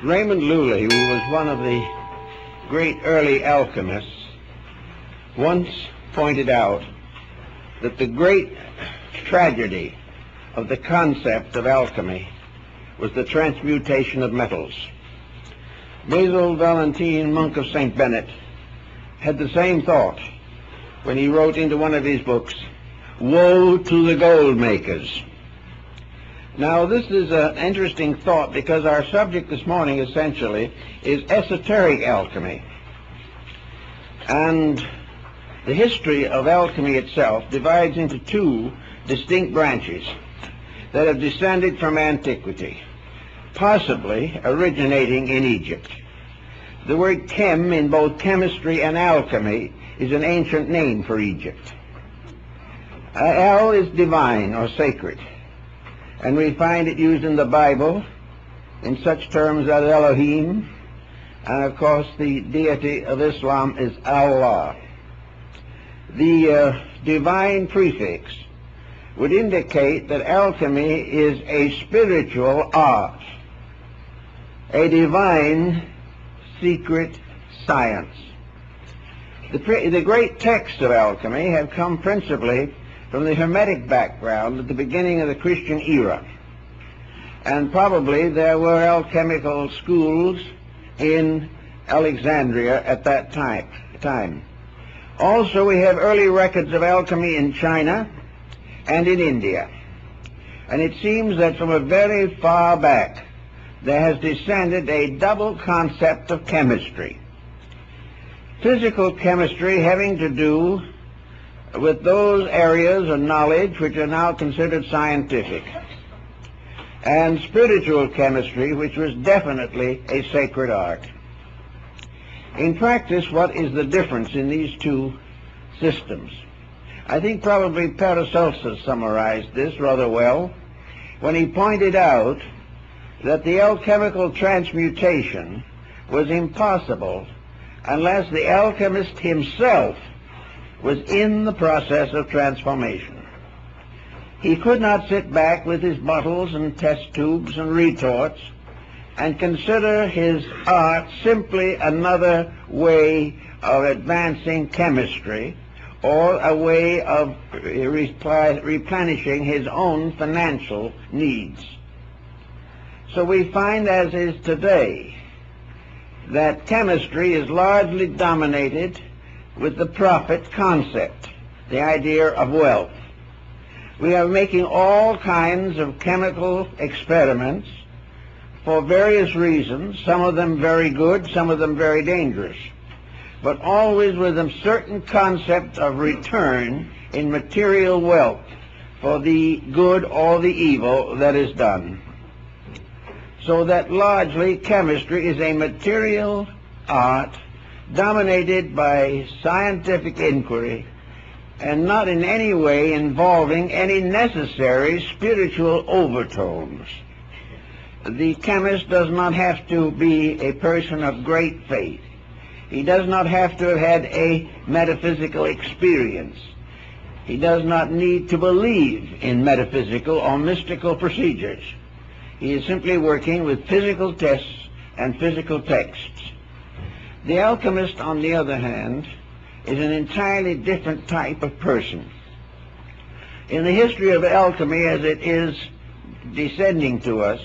Raymond Lully, who was one of the great early alchemists, once pointed out that the great tragedy of the concept of alchemy was the transmutation of metals. Basil Valentine, monk of St. Bennet, had the same thought when he wrote into one of his books, "Woe to the gold makers." Now, this is an interesting thought because our subject this morning essentially is esoteric alchemy. And the history of alchemy itself divides into two distinct branches that have descended from antiquity, possibly originating in Egypt. The word chem in both chemistry and alchemy is an ancient name for Egypt. El is divine or sacred, and we find it used in the Bible in such terms as Elohim, and of course the deity of Islam is Allah. The divine prefix would indicate that alchemy is a spiritual art, a divine secret science. The great texts of alchemy have come principally from the Hermetic background at the beginning of the Christian era. And probably there were alchemical schools in Alexandria at that time. Also, we have early records of alchemy in China and in India. And it seems that from a very far back, there has descended a double concept of chemistry. Physical chemistry having to do with those areas of knowledge which are now considered scientific, and spiritual chemistry, which was definitely a sacred art. In practice, what is the difference in these two systems? I think probably Paracelsus summarized this rather well when he pointed out that the alchemical transmutation was impossible unless the alchemist himself was in the process of transformation. He could not sit back with his bottles and test tubes and retorts and consider his art simply another way of advancing chemistry or a way of replenishing his own financial needs. So we find, as is today, that chemistry is largely dominated with the profit concept, the idea of wealth. We are making all kinds of chemical experiments for various reasons, some of them very good, some of them very dangerous, but always with a certain concept of return in material wealth for the good or the evil that is done. So that largely chemistry is a material art dominated by scientific inquiry and not in any way involving any necessary spiritual overtones. The chemist does not have to be a person of great faith. He does not have to have had a metaphysical experience. He does not need to believe in metaphysical or mystical procedures. He is simply working with physical tests and physical texts. The alchemist, on the other hand, is an entirely different type of person. In the history of alchemy as it is descending to us,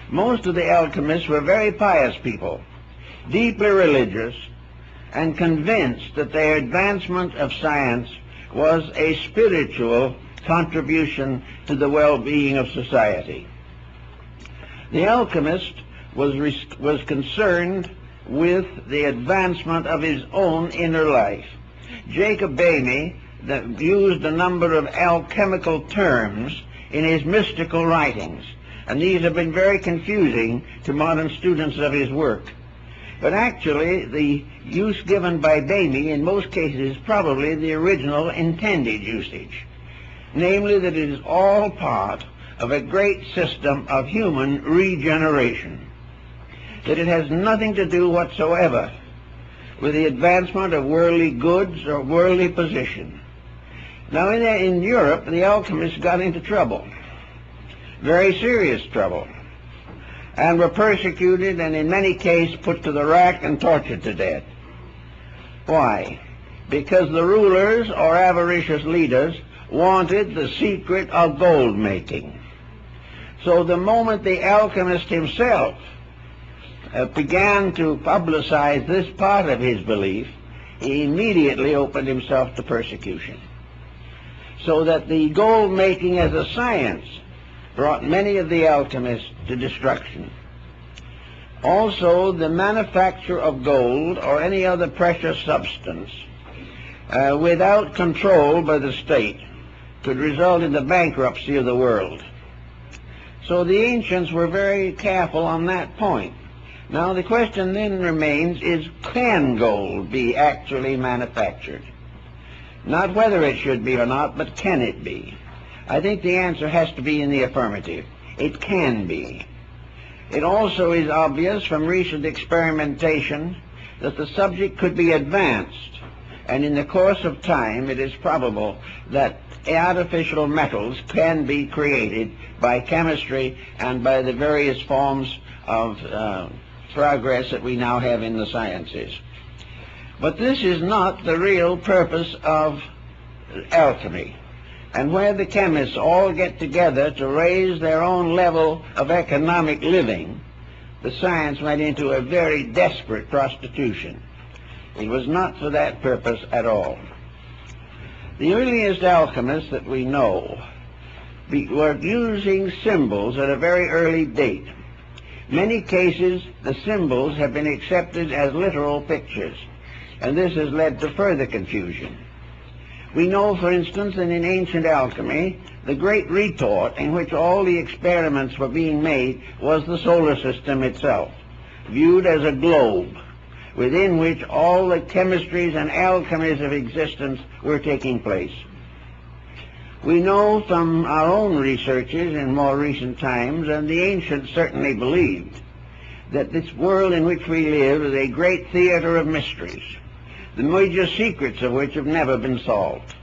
most of the alchemists were very pious people, deeply religious, and convinced that their advancement of science was a spiritual contribution to the well-being of society. The alchemist was concerned with the advancement of his own inner life. Jacob Boehme used a number of alchemical terms in his mystical writings, and these have been very confusing to modern students of his work. But actually, the use given by Boehme in most cases is probably the original intended usage, namely that it is all part of a great system of human regeneration, that it has nothing to do whatsoever with the advancement of worldly goods or worldly position. Now, in Europe, the alchemists got into trouble, very serious trouble. and were persecuted and in many cases put to the rack and tortured to death. Why? Because the rulers or avaricious leaders wanted the secret of gold making. So the moment the alchemist himself began to publicize this part of his belief, he immediately opened himself to persecution. So that the gold making as a science brought many of the alchemists to destruction. Also, the manufacture of gold or any other precious substance without control by the state could result in the bankruptcy of the world. So the ancients were very careful on that point. Now the question then remains is, can gold be actually manufactured? Not whether it should be or not, but can it be? I think the answer has to be in the affirmative. It can be. It also is obvious from recent experimentation that the subject could be advanced, and in the course of time it is probable that artificial metals can be created by chemistry and by the various forms of progress that we now have in the sciences. But this is not the real purpose of alchemy. And where the chemists all get together to raise their own level of economic living, the science went into a very desperate prostitution. It was not for that purpose at all. The earliest alchemists that we know were using symbols at a very early date. Many cases, the symbols have been accepted as literal pictures, and this has led to further confusion. We know, for instance, that in ancient alchemy, the great retort in which all the experiments were being made was the solar system itself, viewed as a globe, within which all the chemistries and alchemies of existence were taking place. We know from our own researches in more recent times, and the ancients certainly believed, that this world in which we live is a great theater of mysteries, the major secrets of which have never been solved.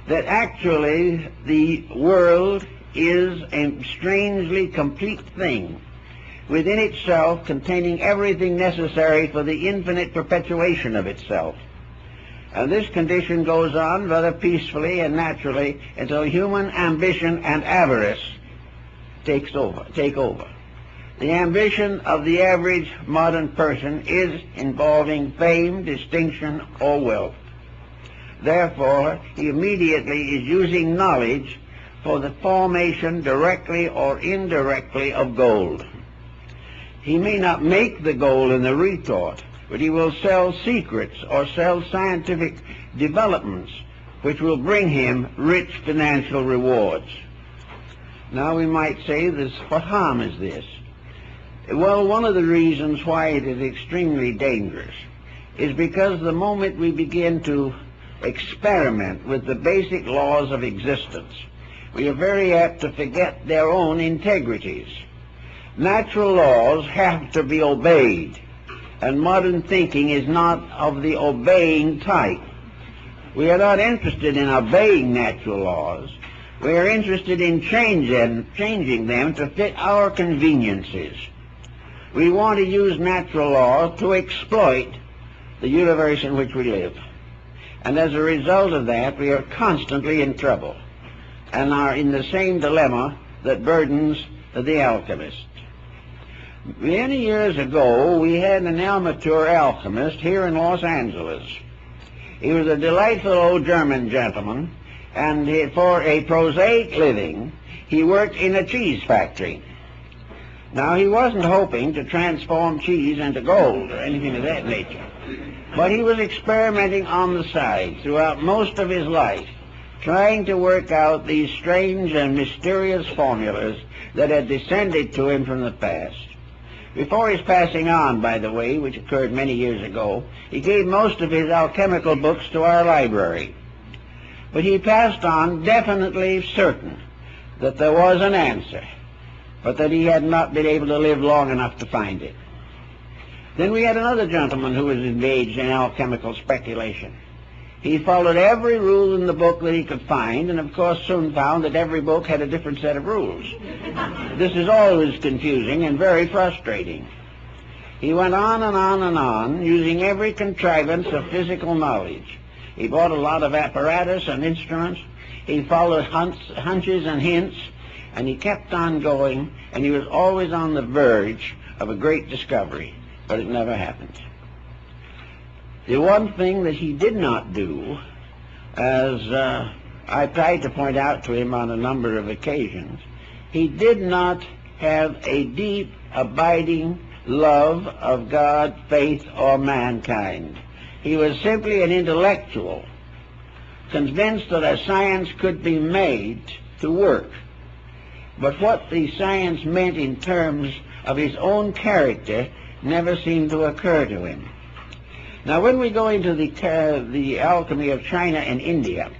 That actually the world is a strangely complete thing, within itself containing everything necessary for the infinite perpetuation of itself. And this condition goes on rather peacefully and naturally until human ambition and avarice take over. The ambition of the average modern person is involving fame, distinction, or wealth. Therefore, he immediately is using knowledge for the formation, directly or indirectly, of gold. He may not make the gold in the retort, but he will sell secrets or sell scientific developments which will bring him rich financial rewards. Now we might say this, what harm is this? Well, one of the reasons why it is extremely dangerous is because the moment we begin to experiment with the basic laws of existence, we are very apt to forget their own integrities. Natural laws have to be obeyed, and modern thinking is not of the obeying type. We are not interested in obeying natural laws. We are interested in changing them to fit our conveniences. We want to use natural law to exploit the universe in which we live. And as a result of that, we are constantly in trouble and are in the same dilemma that burdens the alchemist. Many years ago, we had an amateur alchemist here in Los Angeles. He was a delightful old German gentleman, and for a prosaic living, he worked in a cheese factory. Now, he wasn't hoping to transform cheese into gold or anything of that nature, but he was experimenting on the side throughout most of his life, trying to work out these strange and mysterious formulas that had descended to him from the past. Before his passing on, by the way, which occurred many years ago, he gave most of his alchemical books to our library. But he passed on definitely certain that there was an answer, but that he had not been able to live long enough to find it. Then we had another gentleman who was engaged in alchemical speculation. He followed every rule in the book that he could find, and of course soon found that every book had a different set of rules. This is always confusing and very frustrating. He went on and on and on, using every contrivance of physical knowledge. He bought a lot of apparatus and instruments. He followed hunches and hints, and he kept on going, and he was always on the verge of a great discovery, but it never happened. The one thing that he did not do, as I tried to point out to him on a number of occasions, he did not have a deep, abiding love of God, faith, or mankind. He was simply an intellectual, convinced that a science could be made to work. But what the science meant in terms of his own character never seemed to occur to him. Now, when we go into the alchemy of China and India,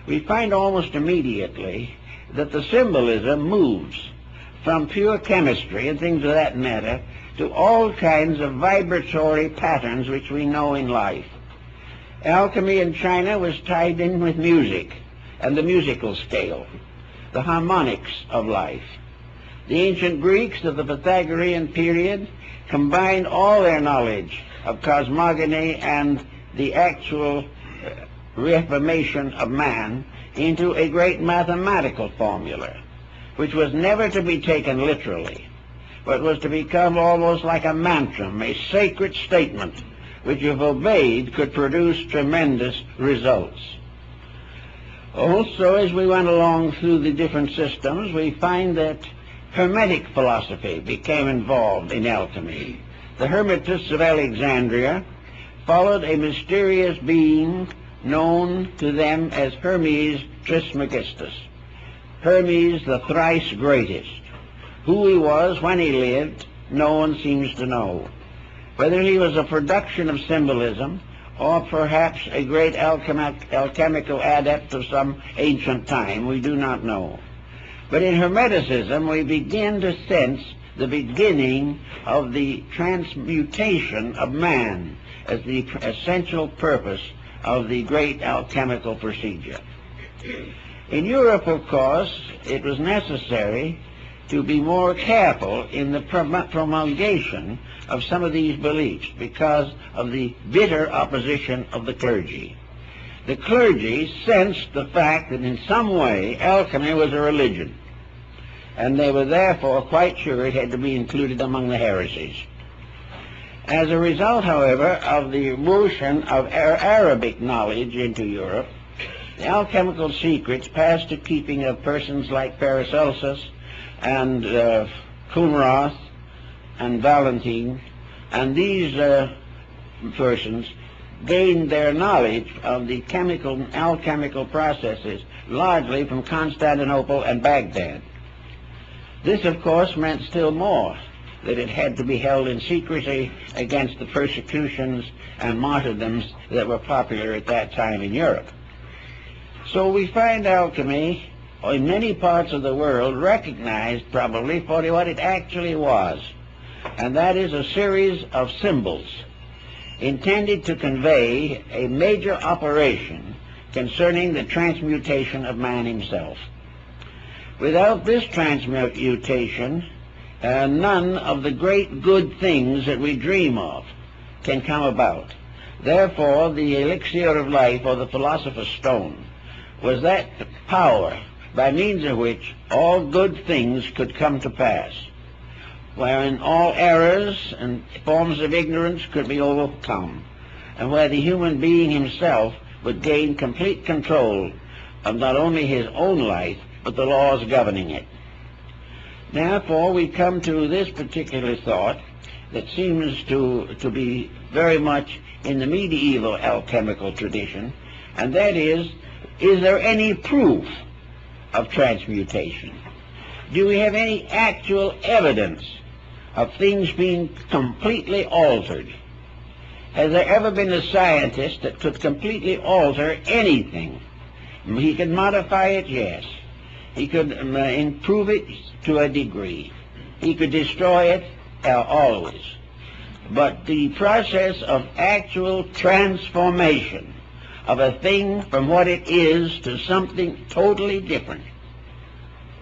we find almost immediately that the symbolism moves from pure chemistry and things of that matter to all kinds of vibratory patterns which we know in life. Alchemy in China was tied in with music and the musical scale, the harmonics of life. The ancient Greeks of the Pythagorean period combined all their knowledge of cosmogony and the actual reformation of man into a great mathematical formula, which was never to be taken literally, but was to become almost like a mantra, a sacred statement, which if obeyed could produce tremendous results. Also, as we went along through the different systems, we find that Hermetic philosophy became involved in alchemy. The Hermetists of Alexandria followed a mysterious being known to them as Hermes Trismegistus, Hermes the thrice greatest. Who he was, when he lived, no one seems to know. Whether he was a production of symbolism or perhaps a great alchemical adept of some ancient time, we do not know. But in Hermeticism we begin to sense the beginning of the transmutation of man as the essential purpose of the great alchemical procedure. In Europe, of course, it was necessary to be more careful in the promulgation of some of these beliefs because of the bitter opposition of the clergy. The clergy sensed the fact that in some way alchemy was a religion, and they were therefore quite sure it had to be included among the heresies. As a result, however, of the immersion of Arabic knowledge into Europe, the alchemical secrets passed to keeping of persons like Paracelsus and Kumroth and Valentine, and these persons gained their knowledge of the alchemical processes largely from Constantinople and Baghdad. This, of course, meant still more, that it had to be held in secrecy against the persecutions and martyrdoms that were popular at that time in Europe. So we find alchemy in many parts of the world recognized probably for what it actually was, and that is a series of symbols intended to convey a major operation concerning the transmutation of man himself. Without this transmutation, none of the great good things that we dream of can come about. Therefore, the elixir of life, or the philosopher's stone, was that power by means of which all good things could come to pass, wherein all errors and forms of ignorance could be overcome, and where the human being himself would gain complete control of not only his own life, but the laws governing it. Therefore, we come to this particular thought that seems to be very much in the medieval alchemical tradition, and that is there any proof of transmutation? Do we have any actual evidence of things being completely altered? Has there ever been a scientist that could completely alter anything? He could modify it, yes. He could improve it to a degree. He could destroy it always. But the process of actual transformation of a thing from what it is to something totally different.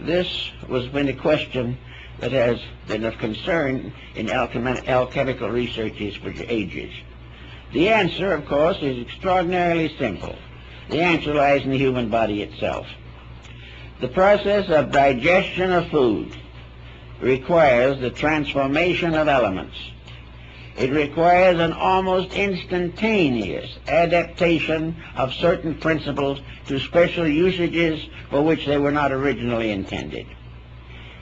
This has been a question that has been of concern in alchemical researches for ages. The answer, of course, is extraordinarily simple. The answer lies in the human body itself. The process of digestion of food requires the transformation of elements. It requires an almost instantaneous adaptation of certain principles to special usages for which they were not originally intended.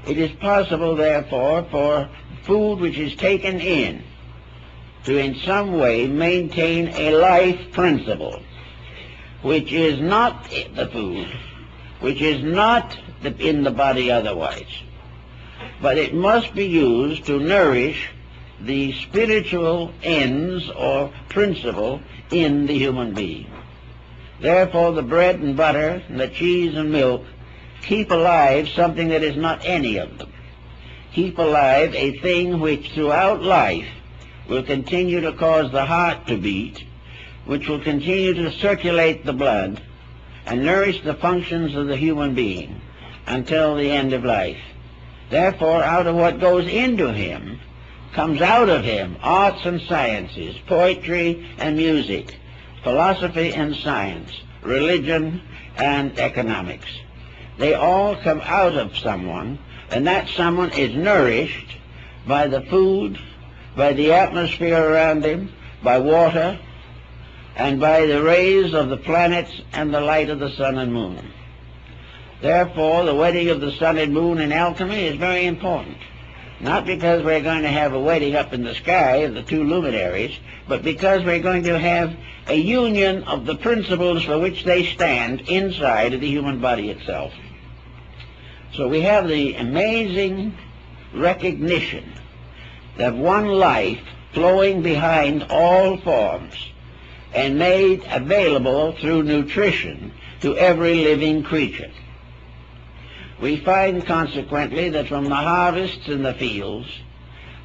It is possible, therefore, for food which is taken in to in some way maintain a life principle which is not the food, which is not in the body otherwise, but it must be used to nourish the spiritual ends or principle in the human being. Therefore, the bread and butter and the cheese and milk keep alive something that is not any of them. Keep alive a thing which throughout life will continue to cause the heart to beat, which will continue to circulate the blood and nourish the functions of the human being until the end of life. Therefore, out of what goes into him comes out of him arts and sciences, poetry and music, philosophy and science, religion and economics. They all come out of someone, and that someone is nourished by the food, by the atmosphere around him, by water, and by the rays of the planets and the light of the sun and moon. Therefore, the wedding of the sun and moon in alchemy is very important. Not because we're going to have a wedding up in the sky of the two luminaries, but because we're going to have a union of the principles for which they stand inside of the human body itself. So we have the amazing recognition that one life flowing behind all forms and made available through nutrition to every living creature. We find, consequently, that from the harvests in the fields,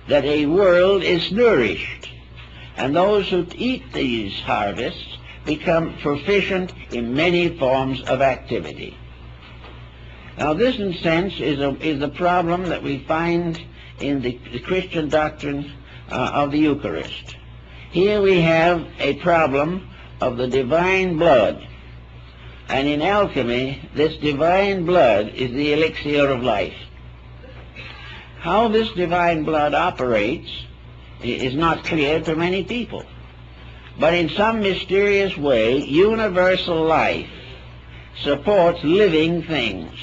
that a world is nourished, and those who eat these harvests become proficient in many forms of activity. Now, this, in a sense, is the problem that we find in the Christian doctrine of the Eucharist. Here we have a problem of the divine blood. And in alchemy, this divine blood is the elixir of life. How this divine blood operates is not clear to many people. But in some mysterious way, universal life supports living things.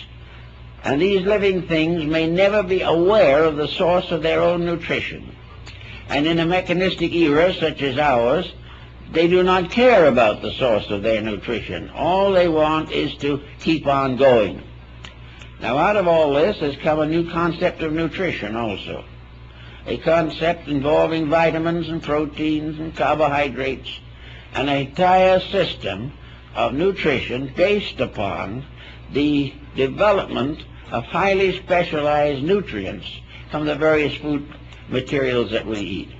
And these living things may never be aware of the source of their own nutrition. And in a mechanistic era such as ours, they do not care about the source of their nutrition. All they want is to keep on going. Now, out of all this has come a new concept of nutrition also. A concept involving vitamins and proteins and carbohydrates, and an entire system of nutrition based upon the development of highly specialized nutrients from the various food materials that we eat.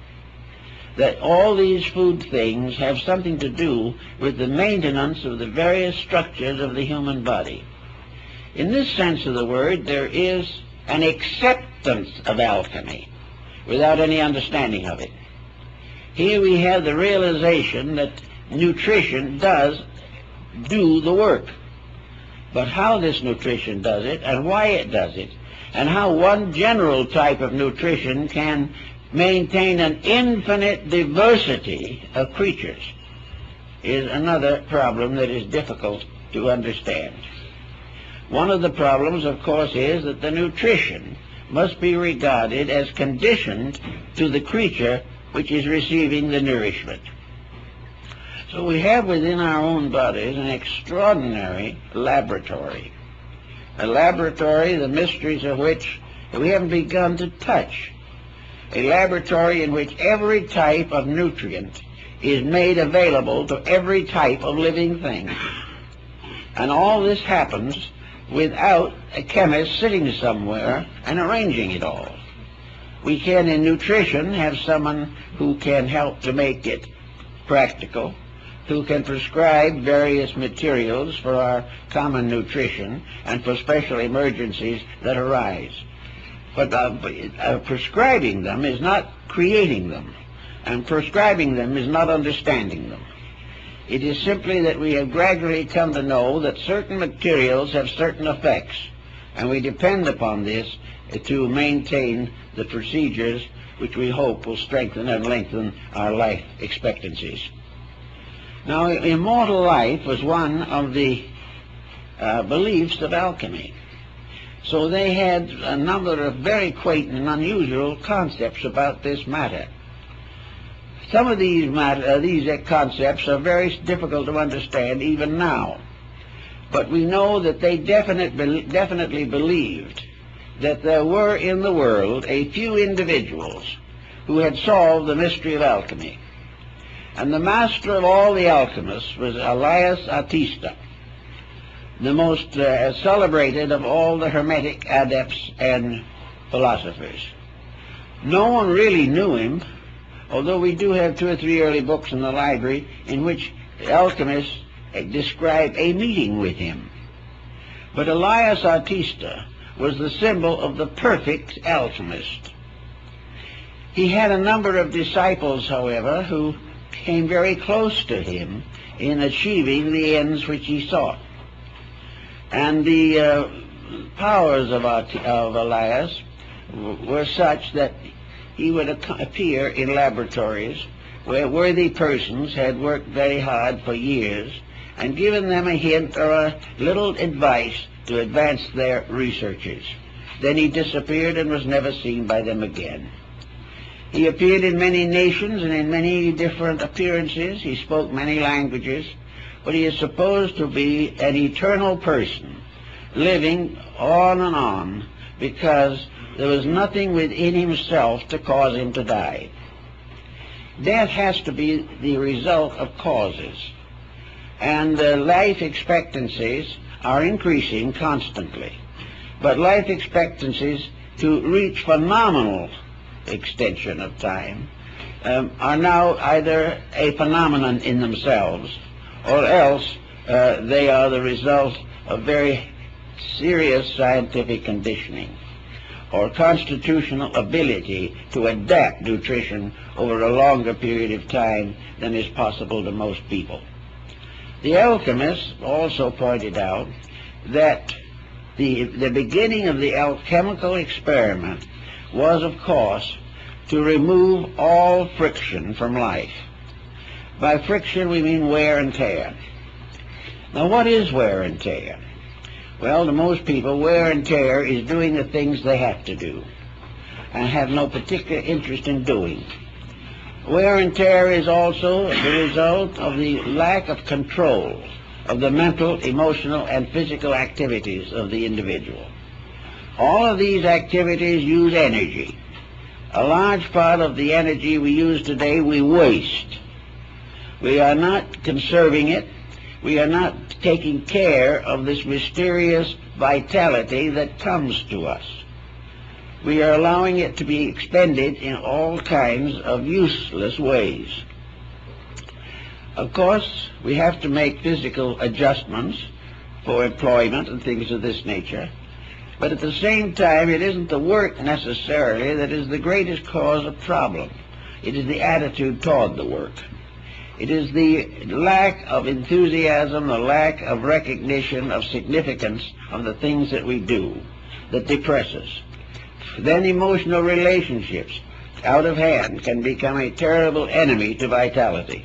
That all these food things have something to do with the maintenance of the various structures of the human body. In this sense of the word, there is an acceptance of alchemy without any understanding of it. Here we have the realization that nutrition does do the work. But how this nutrition does it, and why it does it, and how one general type of nutrition can maintain an infinite diversity of creatures is another problem that is difficult to understand. One of the problems, of course, is that the nutrition must be regarded as conditioned to the creature which is receiving the nourishment. So we have within our own bodies an extraordinary laboratory, a laboratory the mysteries of which we haven't begun to touch. A laboratory in which every type of nutrient is made available to every type of living thing. And all this happens without a chemist sitting somewhere and arranging it all. We can, in nutrition, have someone who can help to make it practical, who can prescribe various materials for our common nutrition and for special emergencies that arise. But prescribing them is not creating them, and prescribing them is not understanding them. It is simply that we have gradually come to know that certain materials have certain effects, and we depend upon this to maintain the procedures which we hope will strengthen and lengthen our life expectancies. Now, immortal life was one of the beliefs of alchemy. So they had a number of very quaint and unusual concepts about this matter. Some of these concepts are very difficult to understand even now. But we know that they definitely believed that there were in the world a few individuals who had solved the mystery of alchemy. And the master of all the alchemists was Elias Artista, the most celebrated of all the Hermetic adepts and philosophers. No one really knew him, although we do have 2 or 3 early books in the library in which the alchemists describe a meeting with him. But Elias Artista was the symbol of the perfect alchemist. He had a number of disciples, however, who came very close to him in achieving the ends which he sought. And the powers of Elias were such that he would appear in laboratories where worthy persons had worked very hard for years and given them a hint or a little advice to advance their researches. Then he disappeared and was never seen by them again. He appeared in many nations and in many different appearances. He spoke many languages, but he is supposed to be an eternal person, living on and on, because there was nothing within himself to cause him to die. Death has to be the result of causes, and life expectancies are increasing constantly. But life expectancies to reach phenomenal extension of time are now either a phenomenon in themselves, or else they are the result of very serious scientific conditioning or constitutional ability to adapt nutrition over a longer period of time than is possible to most people. The alchemists also pointed out that the beginning of the alchemical experiment was, of course, to remove all friction from life. By friction we mean wear and tear. Now, what is wear and tear? Well, to most people, wear and tear is doing the things they have to do and have no particular interest in doing. Wear and tear is also the result of the lack of control of the mental, emotional, and physical activities of the individual. All of these activities use energy. A large part of the energy we use today we waste. We are not conserving it. We are not taking care of this mysterious vitality that comes to us. We are allowing it to be expended in all kinds of useless ways. Of course, we have to make physical adjustments for employment and things of this nature, but at the same time, it isn't the work necessarily that is the greatest cause of problem. It is the attitude toward the work. It is the lack of enthusiasm, the lack of recognition of significance of the things that we do that depresses. Then emotional relationships, out of hand, can become a terrible enemy to vitality.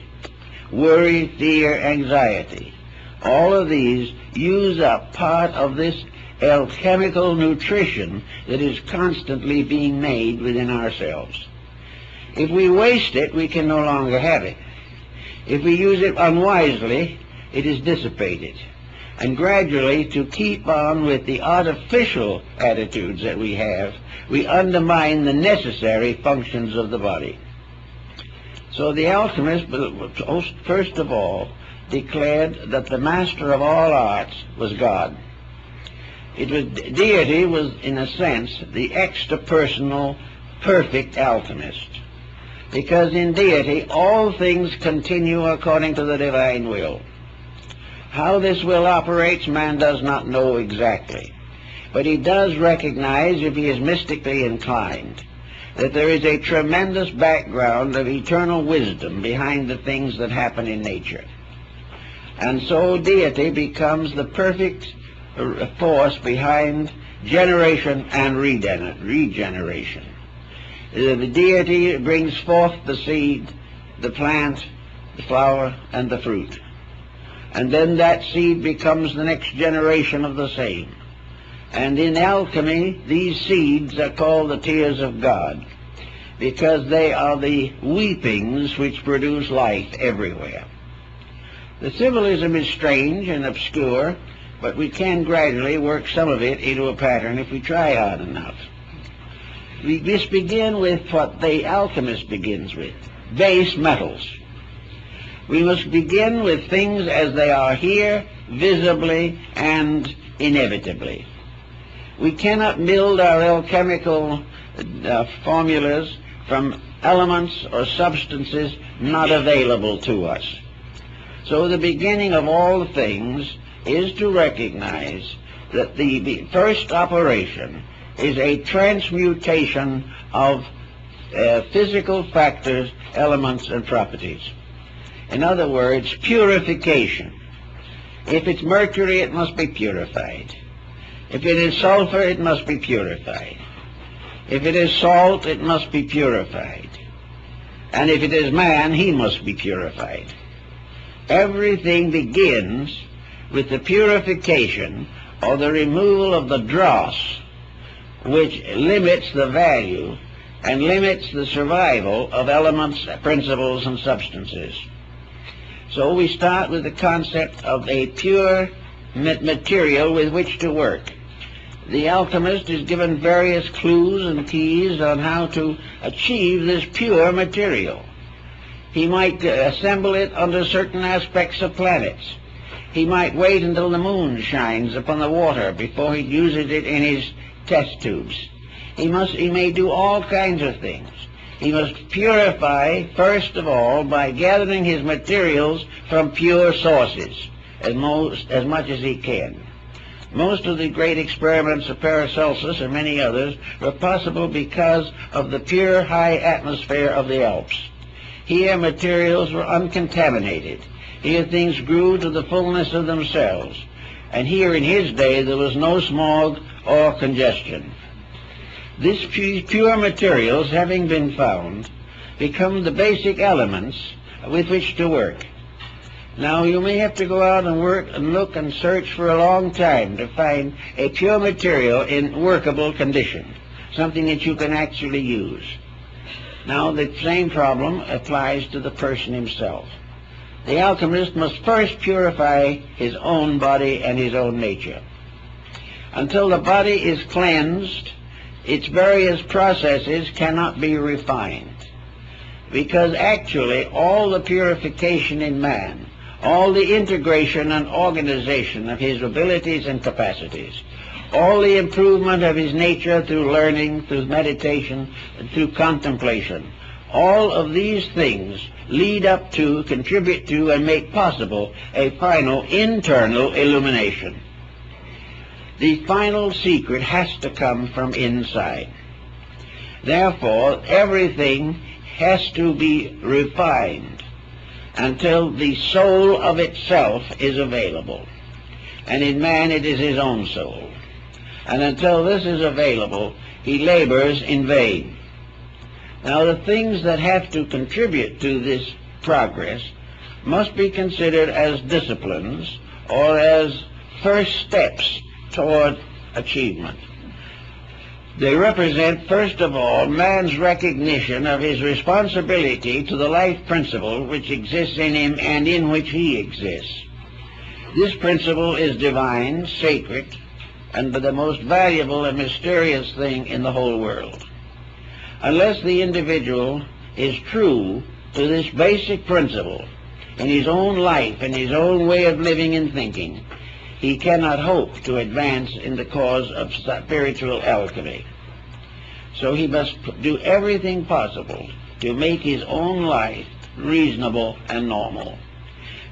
Worry, fear, anxiety, all of these use up part of this alchemical nutrition that is constantly being made within ourselves. If we waste it, we can no longer have it. If we use it unwisely, it is dissipated. And gradually, to keep on with the artificial attitudes that we have, we undermine the necessary functions of the body. So the alchemists, first of all, declared that the master of all arts was God. Deity was, in a sense, the extra-personal, perfect alchemist. because in deity all things continue according to the divine will. How this will operates, man does not know exactly, but he does recognize, if he is mystically inclined, that there is a tremendous background of eternal wisdom behind the things that happen in nature. And so deity becomes the perfect force behind generation and regeneration. The deity brings forth the seed, the plant, the flower, and the fruit. And then that seed becomes the next generation of the same. And in alchemy, these seeds are called the tears of God, because they are the weepings which produce life everywhere. The symbolism is strange and obscure, but we can gradually work some of it into a pattern if we try hard enough. We must begin with what the alchemist begins with, base metals. We must begin with things as they are here, visibly and inevitably. We cannot build our alchemical formulas from elements or substances not available to us. So the beginning of all things is to recognize that the first operation is a transmutation of physical factors, elements, and properties. In other words, purification. If it's mercury, it must be purified. If it is sulfur, it must be purified. If it is salt, it must be purified. And if it is man, he must be purified. Everything begins with the purification or the removal of the dross, which limits the value and limits the survival of elements, principles, and substances. So we start with the concept of a pure material with which to work. The alchemist is given various clues and keys on how to achieve this pure material. He might assemble it under certain aspects of planets. He might wait until the moon shines upon the water before he uses it in his test tubes. He may do all kinds of things. He must purify, first of all, by gathering his materials from pure sources, as much as he can. Most of the great experiments of Paracelsus and many others were possible because of the pure high atmosphere of the Alps. Here materials were uncontaminated. Here things grew to the fullness of themselves. And here in his day there was no smog or congestion. These pure materials, having been found, become the basic elements with which to work. Now you may have to go out and work and look and search for a long time to find a pure material in workable condition, something that you can actually use. Now the same problem applies to the person himself. The alchemist must first purify his own body and his own nature. Until the body is cleansed, its various processes cannot be refined, because actually all the purification in man, all the integration and organization of his abilities and capacities, all the improvement of his nature through learning, through meditation, and through contemplation, all of these things lead up to, contribute to, and make possible a final internal illumination. The final secret has to come from inside. Therefore, everything has to be refined until the soul of itself is available. And in man it is his own soul. And until this is available, he labors in vain. Now the things that have to contribute to this progress must be considered as disciplines or as first steps toward achievement. They represent, first of all, man's recognition of his responsibility to the life principle which exists in him and in which he exists. This principle is divine, sacred, and the most valuable and mysterious thing in the whole world. Unless the individual is true to this basic principle in his own life and his own way of living and thinking, he cannot hope to advance in the cause of spiritual alchemy. So he must do everything possible to make his own life reasonable and normal.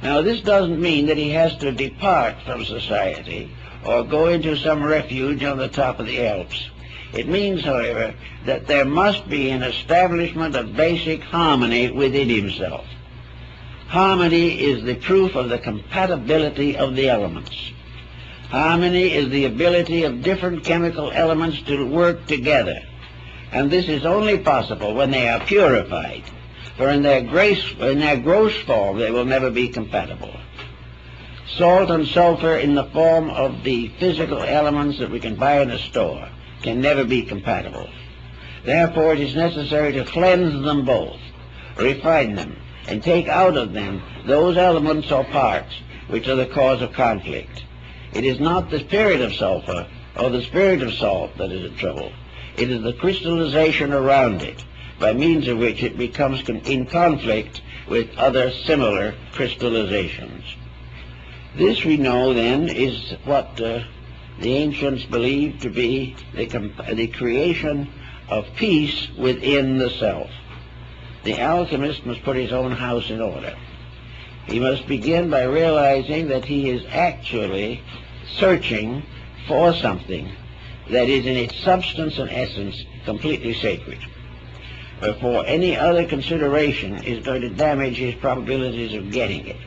Now, this doesn't mean that he has to depart from society or go into some refuge on the top of the Alps. It means, however, that there must be an establishment of basic harmony within himself. Harmony is the proof of the compatibility of the elements. Harmony is the ability of different chemical elements to work together, and this is only possible when they are purified, for in their gross form they will never be compatible. Salt and sulfur in the form of the physical elements that we can buy in a store can never be compatible. Therefore, it is necessary to cleanse them both, refine them, and take out of them those elements or parts which are the cause of conflict. It is not the spirit of sulfur or the spirit of salt that is in trouble. It is the crystallization around it, by means of which it becomes in conflict with other similar crystallizations. This, we know, then, is what the ancients believed to be the creation of peace within the self. The alchemist must put his own house in order. He must begin by realizing that he is actually searching for something that is in its substance and essence completely sacred. For any other consideration is going to damage his probabilities of getting it.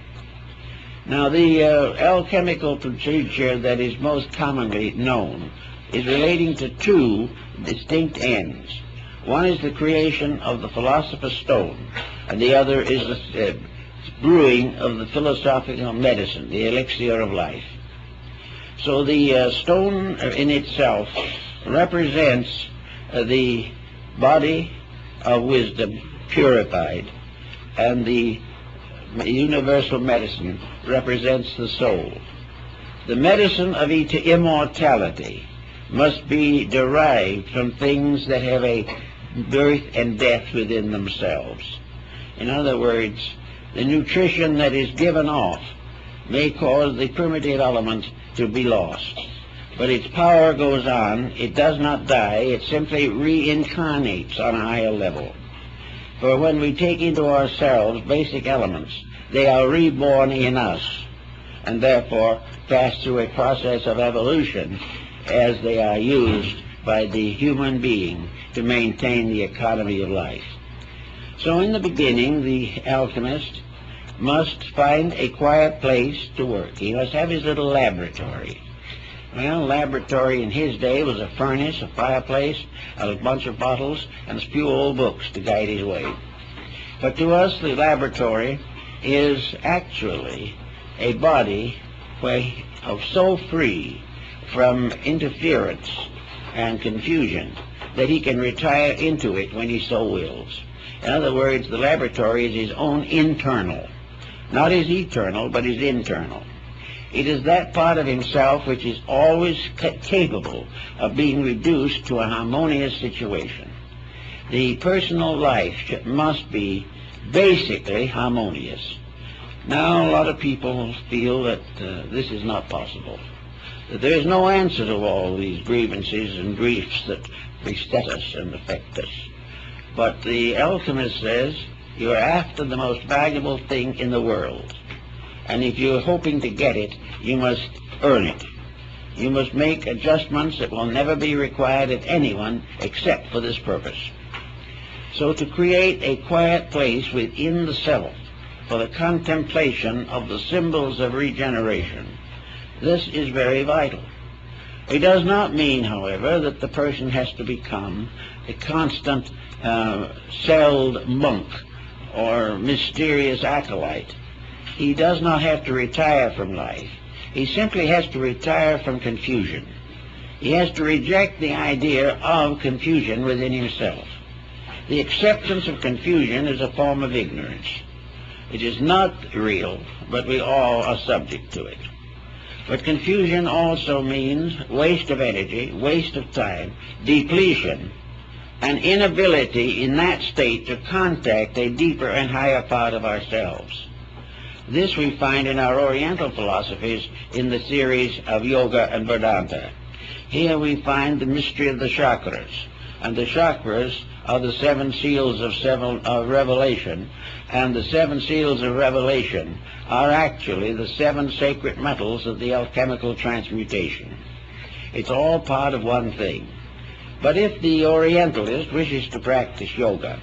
Now, the alchemical procedure that is most commonly known is relating to two distinct ends. One is the creation of the philosopher's stone, and the other is the brewing of the philosophical medicine, the elixir of life. So the stone in itself represents the body of wisdom purified, and the universal medicine represents the soul. The medicine of immortality must be derived from things that have a birth and death within themselves. In other words, the nutrition that is given off may cause the primitive element to be lost, but its power goes on. It does not die. It simply reincarnates on a higher level. For when we take into ourselves basic elements, they are reborn in us, and therefore pass through a process of evolution as they are used by the human being to maintain the economy of life. So in the beginning, the alchemist must find a quiet place to work. He must have his little laboratory. Well, laboratory in his day was a furnace, a fireplace, a bunch of bottles, and a few old books to guide his way. But to us, the laboratory is actually a body so free from interference and confusion that he can retire into it when he so wills. In other words, the laboratory is his own internal, not his eternal, but his internal. It is that part of himself which is always capable of being reduced to a harmonious situation. The personal life must be basically harmonious. Now, a lot of people feel that this is not possible, that there is no answer to all these grievances and griefs that beset us and affect us. But the alchemist says, you're after the most valuable thing in the world, and if you're hoping to get it, you must earn it. You must make adjustments that will never be required of anyone except for this purpose. So to create a quiet place within the self for the contemplation of the symbols of regeneration, this is very vital. It does not mean, however, that the person has to become a constant celled monk or mysterious acolyte. He does not have to retire from life. He simply has to retire from confusion. He has to reject the idea of confusion within himself. The acceptance of confusion is a form of ignorance. It is not real, but we all are subject to it. But confusion also means waste of energy, waste of time, depletion, and inability in that state to contact a deeper and higher part of ourselves. This we find in our Oriental philosophies in the series of Yoga and Vedanta. Here we find the mystery of the chakras, and the chakras are the seven seals of Revelation, and the seven seals of Revelation are actually the seven sacred metals of the alchemical transmutation. It's all part of one thing. But if the Orientalist wishes to practice yoga,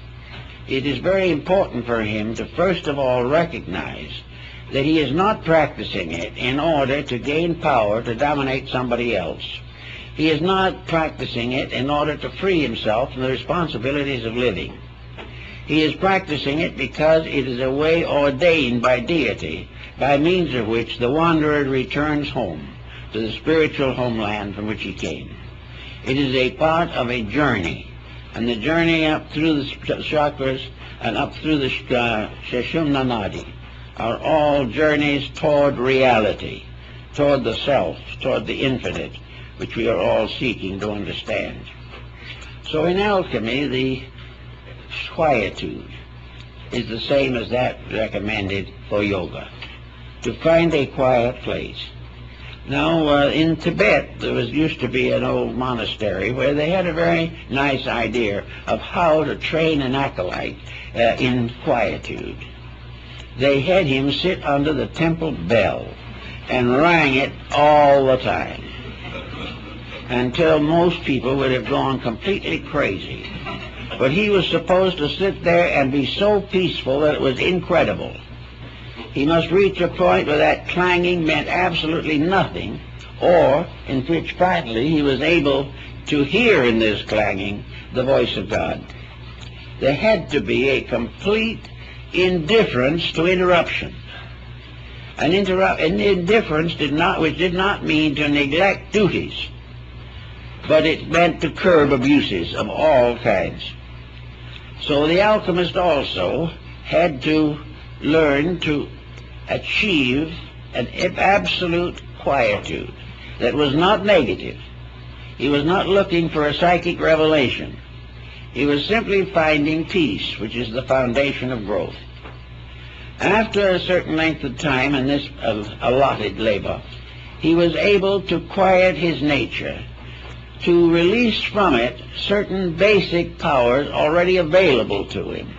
it is very important for him to first of all recognize that he is not practicing it in order to gain power to dominate somebody else. He is not practicing it in order to free himself from the responsibilities of living. He is practicing it because it is a way ordained by deity, by means of which the wanderer returns home to the spiritual homeland from which he came. It is a part of a journey, and the journey up through the chakras and up through the Sushumna Nadi are all journeys toward reality, toward the self, toward the infinite, which we are all seeking to understand. So in alchemy, the quietude is the same as that recommended for yoga, to find a quiet place. Now, in Tibet, there used to be an old monastery where they had a very nice idea of how to train an acolyte in quietude. They had him sit under the temple bell and rang it all the time, until most people would have gone completely crazy. But he was supposed to sit there and be so peaceful that it was incredible. He must reach a point where that clanging meant absolutely nothing, or in which finally he was able to hear in this clanging the voice of God. There had to be a complete indifference to interruption. An indifference which did not mean to neglect duties, but it meant to curb abuses of all kinds. So the alchemist also had to learn to achieve an absolute quietude that was not negative. He was not looking for a psychic revelation. He was simply finding peace, which is the foundation of growth. After a certain length of time in this allotted labor, he was able to quiet his nature, to release from it certain basic powers already available to him,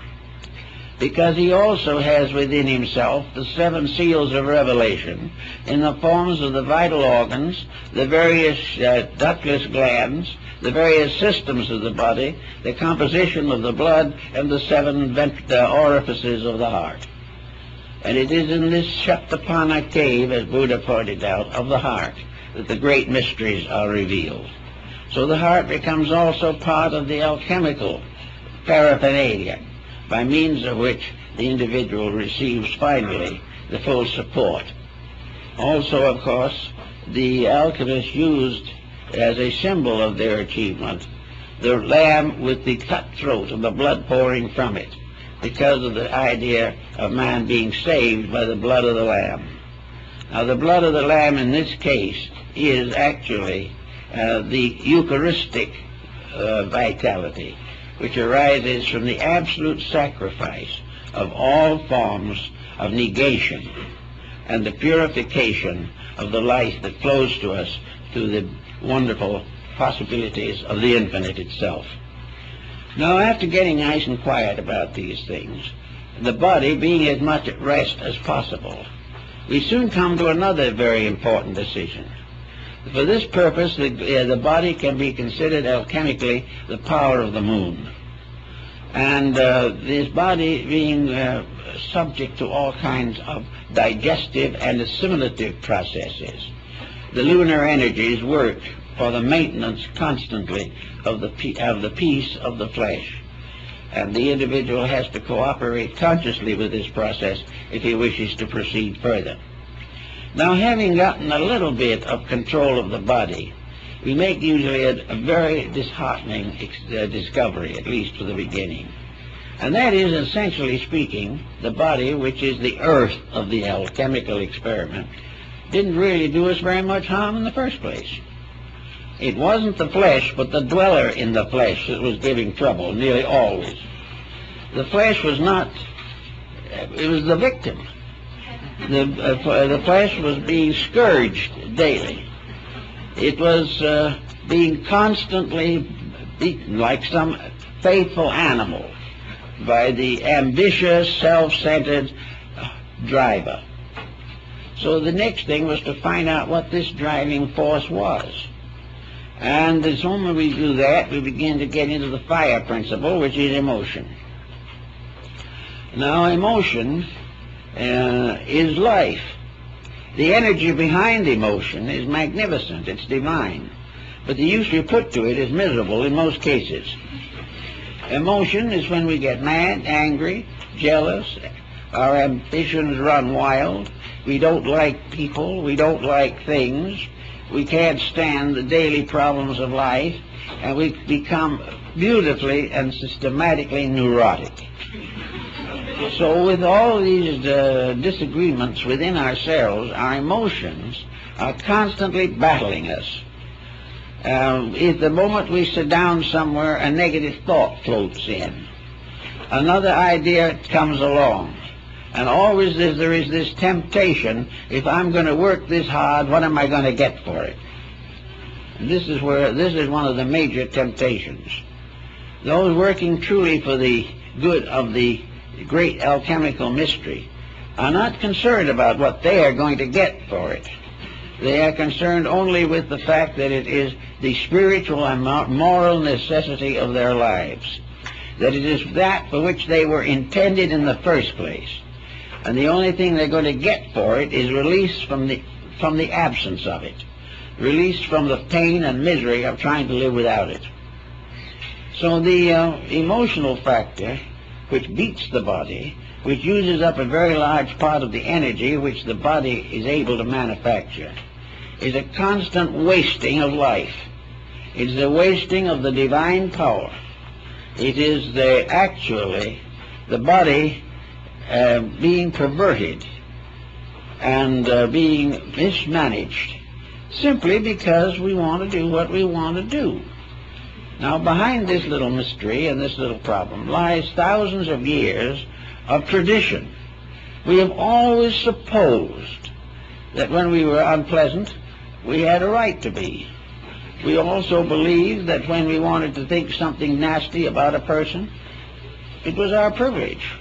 because he also has within himself the seven seals of revelation in the forms of the vital organs, the various ductless glands, the various systems of the body, the composition of the blood, and the seven orifices of the heart. And it is in this Shatapana cave, as Buddha pointed out, of the heart, that the great mysteries are revealed. So the heart becomes also part of the alchemical paraphernalia, by means of which the individual receives finally the full support. Also, of course, the alchemists used as a symbol of their achievement the lamb with the cut throat and the blood pouring from it, because of the idea of man being saved by the blood of the lamb. Now, the blood of the lamb in this case is actually the Eucharistic vitality, which arises from the absolute sacrifice of all forms of negation and the purification of the life that flows to us through the wonderful possibilities of the infinite itself. Now, after getting nice and quiet about these things, the body being as much at rest as possible, we soon come to another very important decision. For this purpose, the body can be considered alchemically the power of the moon. And this body being subject to all kinds of digestive and assimilative processes, the lunar energies work for the maintenance constantly of the peace of the flesh. And the individual has to cooperate consciously with this process if he wishes to proceed further. Now, having gotten a little bit of control of the body, we make usually a very disheartening discovery, at least for the beginning. And that is, essentially speaking, the body, which is the earth of the alchemical experiment, didn't really do us very much harm in the first place. It wasn't the flesh, but the dweller in the flesh that was giving trouble, nearly always. The flesh was not, it was the victim. The flesh was being scourged daily. It was being constantly beaten, like some faithful animal by the ambitious, self-centered driver. So the next thing was to find out what this driving force was. And the moment we do that, we begin to get into the fire principle, which is emotion. Now, emotion is life. The energy behind emotion is magnificent. It's divine. But the use we put to it is miserable in most cases. Emotion is when we get mad, angry, jealous, our ambitions run wild, we don't like people, we don't like things, we can't stand the daily problems of life, and we become beautifully and systematically neurotic. So with all these disagreements within ourselves, our emotions are constantly battling us. At the moment we sit down somewhere, a negative thought floats in. Another idea comes along. And always there is this temptation, if I'm going to work this hard, what am I going to get for it? And this is one of the major temptations. Those working truly for the good of the great alchemical mystery are not concerned about what they are going to get for it. They are concerned only with the fact that it is the spiritual and moral necessity of their lives, that it is that for which they were intended in the first place. And the only thing they're going to get for it is release from the absence of it, release from the pain and misery of trying to live without it. So the emotional factor, which beats the body, which uses up a very large part of the energy which the body is able to manufacture, is a constant wasting of life. It's the wasting of the divine power. It is actually the body being perverted and being mismanaged simply because we want to do what we want to do. Now, behind this little mystery and this little problem lies thousands of years of tradition. We have always supposed that when we were unpleasant, we had a right to be. We also believed that when we wanted to think something nasty about a person, it was our privilege.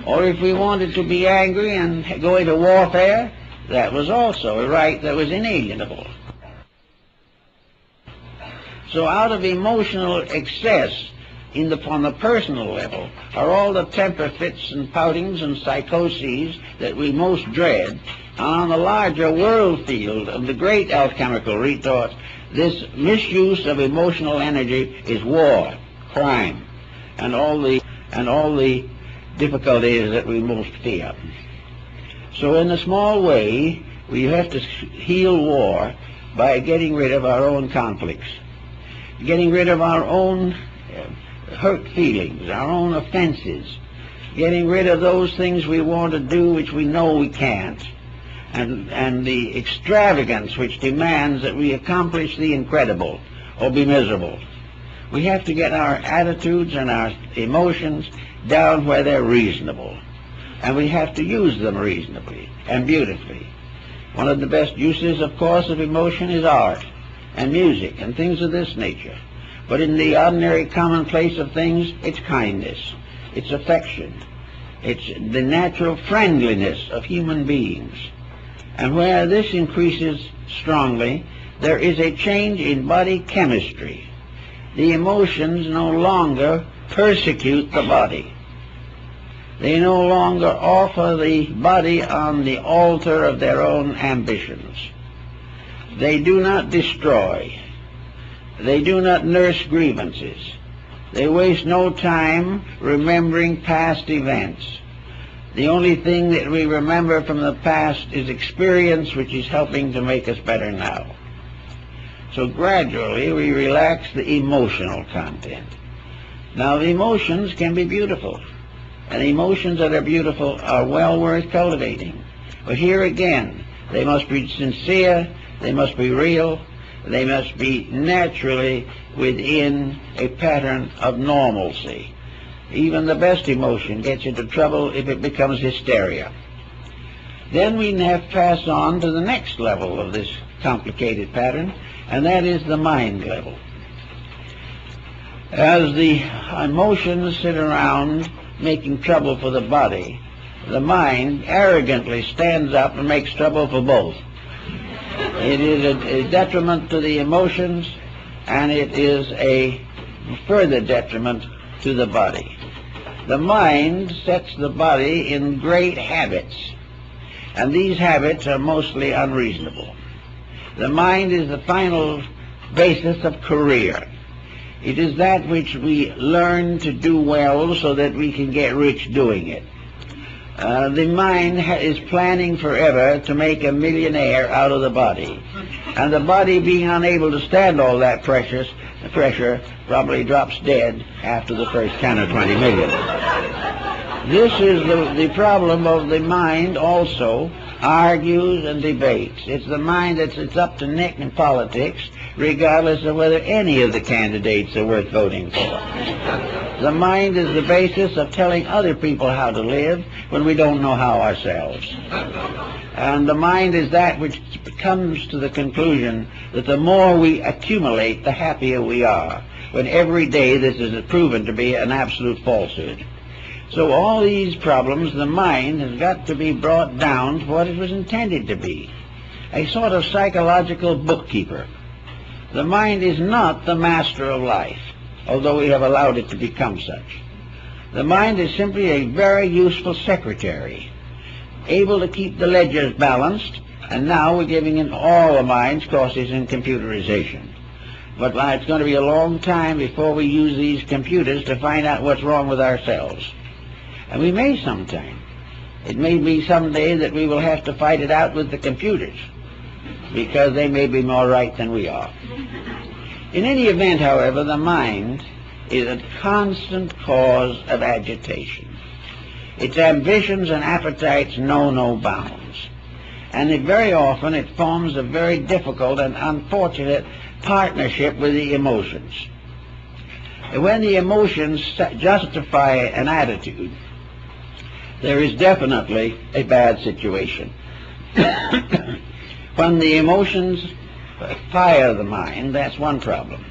Or if we wanted to be angry and go into warfare, that was also a right that was inalienable. So out of emotional excess on the personal level are all the temper fits and poutings and psychoses that we most dread. And on the larger world field of the great alchemical retort, this misuse of emotional energy is war, crime, and all the difficulties that we most fear. So in a small way, we have to heal war by getting rid of our own conflicts, getting rid of our own hurt feelings, our own offenses, getting rid of those things we want to do which we know we can't, and the extravagance which demands that we accomplish the incredible or be miserable. We have to get our attitudes and our emotions down where they're reasonable, and we have to use them reasonably and beautifully. One of the best uses, of course, of emotion is art and music and things of this nature. But in the ordinary commonplace of things, it's kindness, it's affection, it's the natural friendliness of human beings. And where this increases strongly, there is a change in body chemistry. The emotions no longer persecute the body. They no longer offer the body on the altar of their own ambitions. They do not destroy. They do not nurse grievances. They waste no time remembering past events. The only thing that we remember from the past is experience which is helping to make us better now. So gradually we relax the emotional content. Now the emotions can be beautiful, and emotions that are beautiful are well worth cultivating. But here again, they must be sincere, they must be real, they must be naturally within a pattern of normalcy. Even the best emotion gets into trouble if it becomes hysteria. Then we have to pass on to the next level of this complicated pattern, and that is the mind level. As the emotions sit around making trouble for the body, the mind arrogantly stands up and makes trouble for both. It is a detriment to the emotions, and it is a further detriment to the body. The mind sets the body in great habits, and these habits are mostly unreasonable. The mind is the final basis of career. It is that which we learn to do well so that we can get rich doing it. The mind is planning forever to make a millionaire out of the body. And the body, being unable to stand all that pressure probably drops dead after the first 10 or 20 million. This is the problem of the mind also, argues and debates. It's the mind that's up to neck in politics, regardless of whether any of the candidates are worth voting for. The mind is the basis of telling other people how to live when we don't know how ourselves. And the mind is that which comes to the conclusion that the more we accumulate, the happier we are, when every day this is proven to be an absolute falsehood. So all these problems, the mind has got to be brought down to what it was intended to be, a sort of psychological bookkeeper. The mind is not the master of life, although we have allowed it to become such. The mind is simply a very useful secretary, able to keep the ledgers balanced, and now we're giving in all the mind's courses in computerization. But it's going to be a long time before we use these computers to find out what's wrong with ourselves. And we may sometime. It may be someday that we will have to fight it out with the computers, because they may be more right than we are. In any event, however, the mind is a constant cause of agitation. Its ambitions and appetites know no bounds. And very often it forms a very difficult and unfortunate partnership with the emotions. When the emotions justify an attitude, there is definitely a bad situation. When the emotions fire the mind, that's one problem.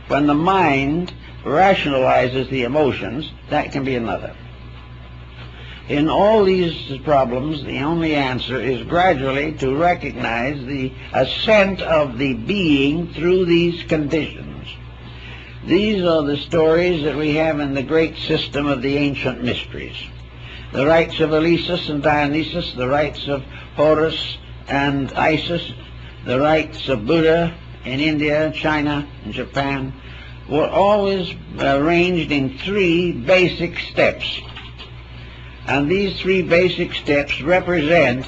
When the mind rationalizes the emotions, that can be another. In all these problems, the only answer is gradually to recognize the ascent of the being through these conditions. These are the stories that we have in the great system of the ancient mysteries. The rites of Elias and Dionysus, the rites of Horus and Isis, the rites of Buddha in India, China, and Japan, were always arranged in three basic steps. And these three basic steps represent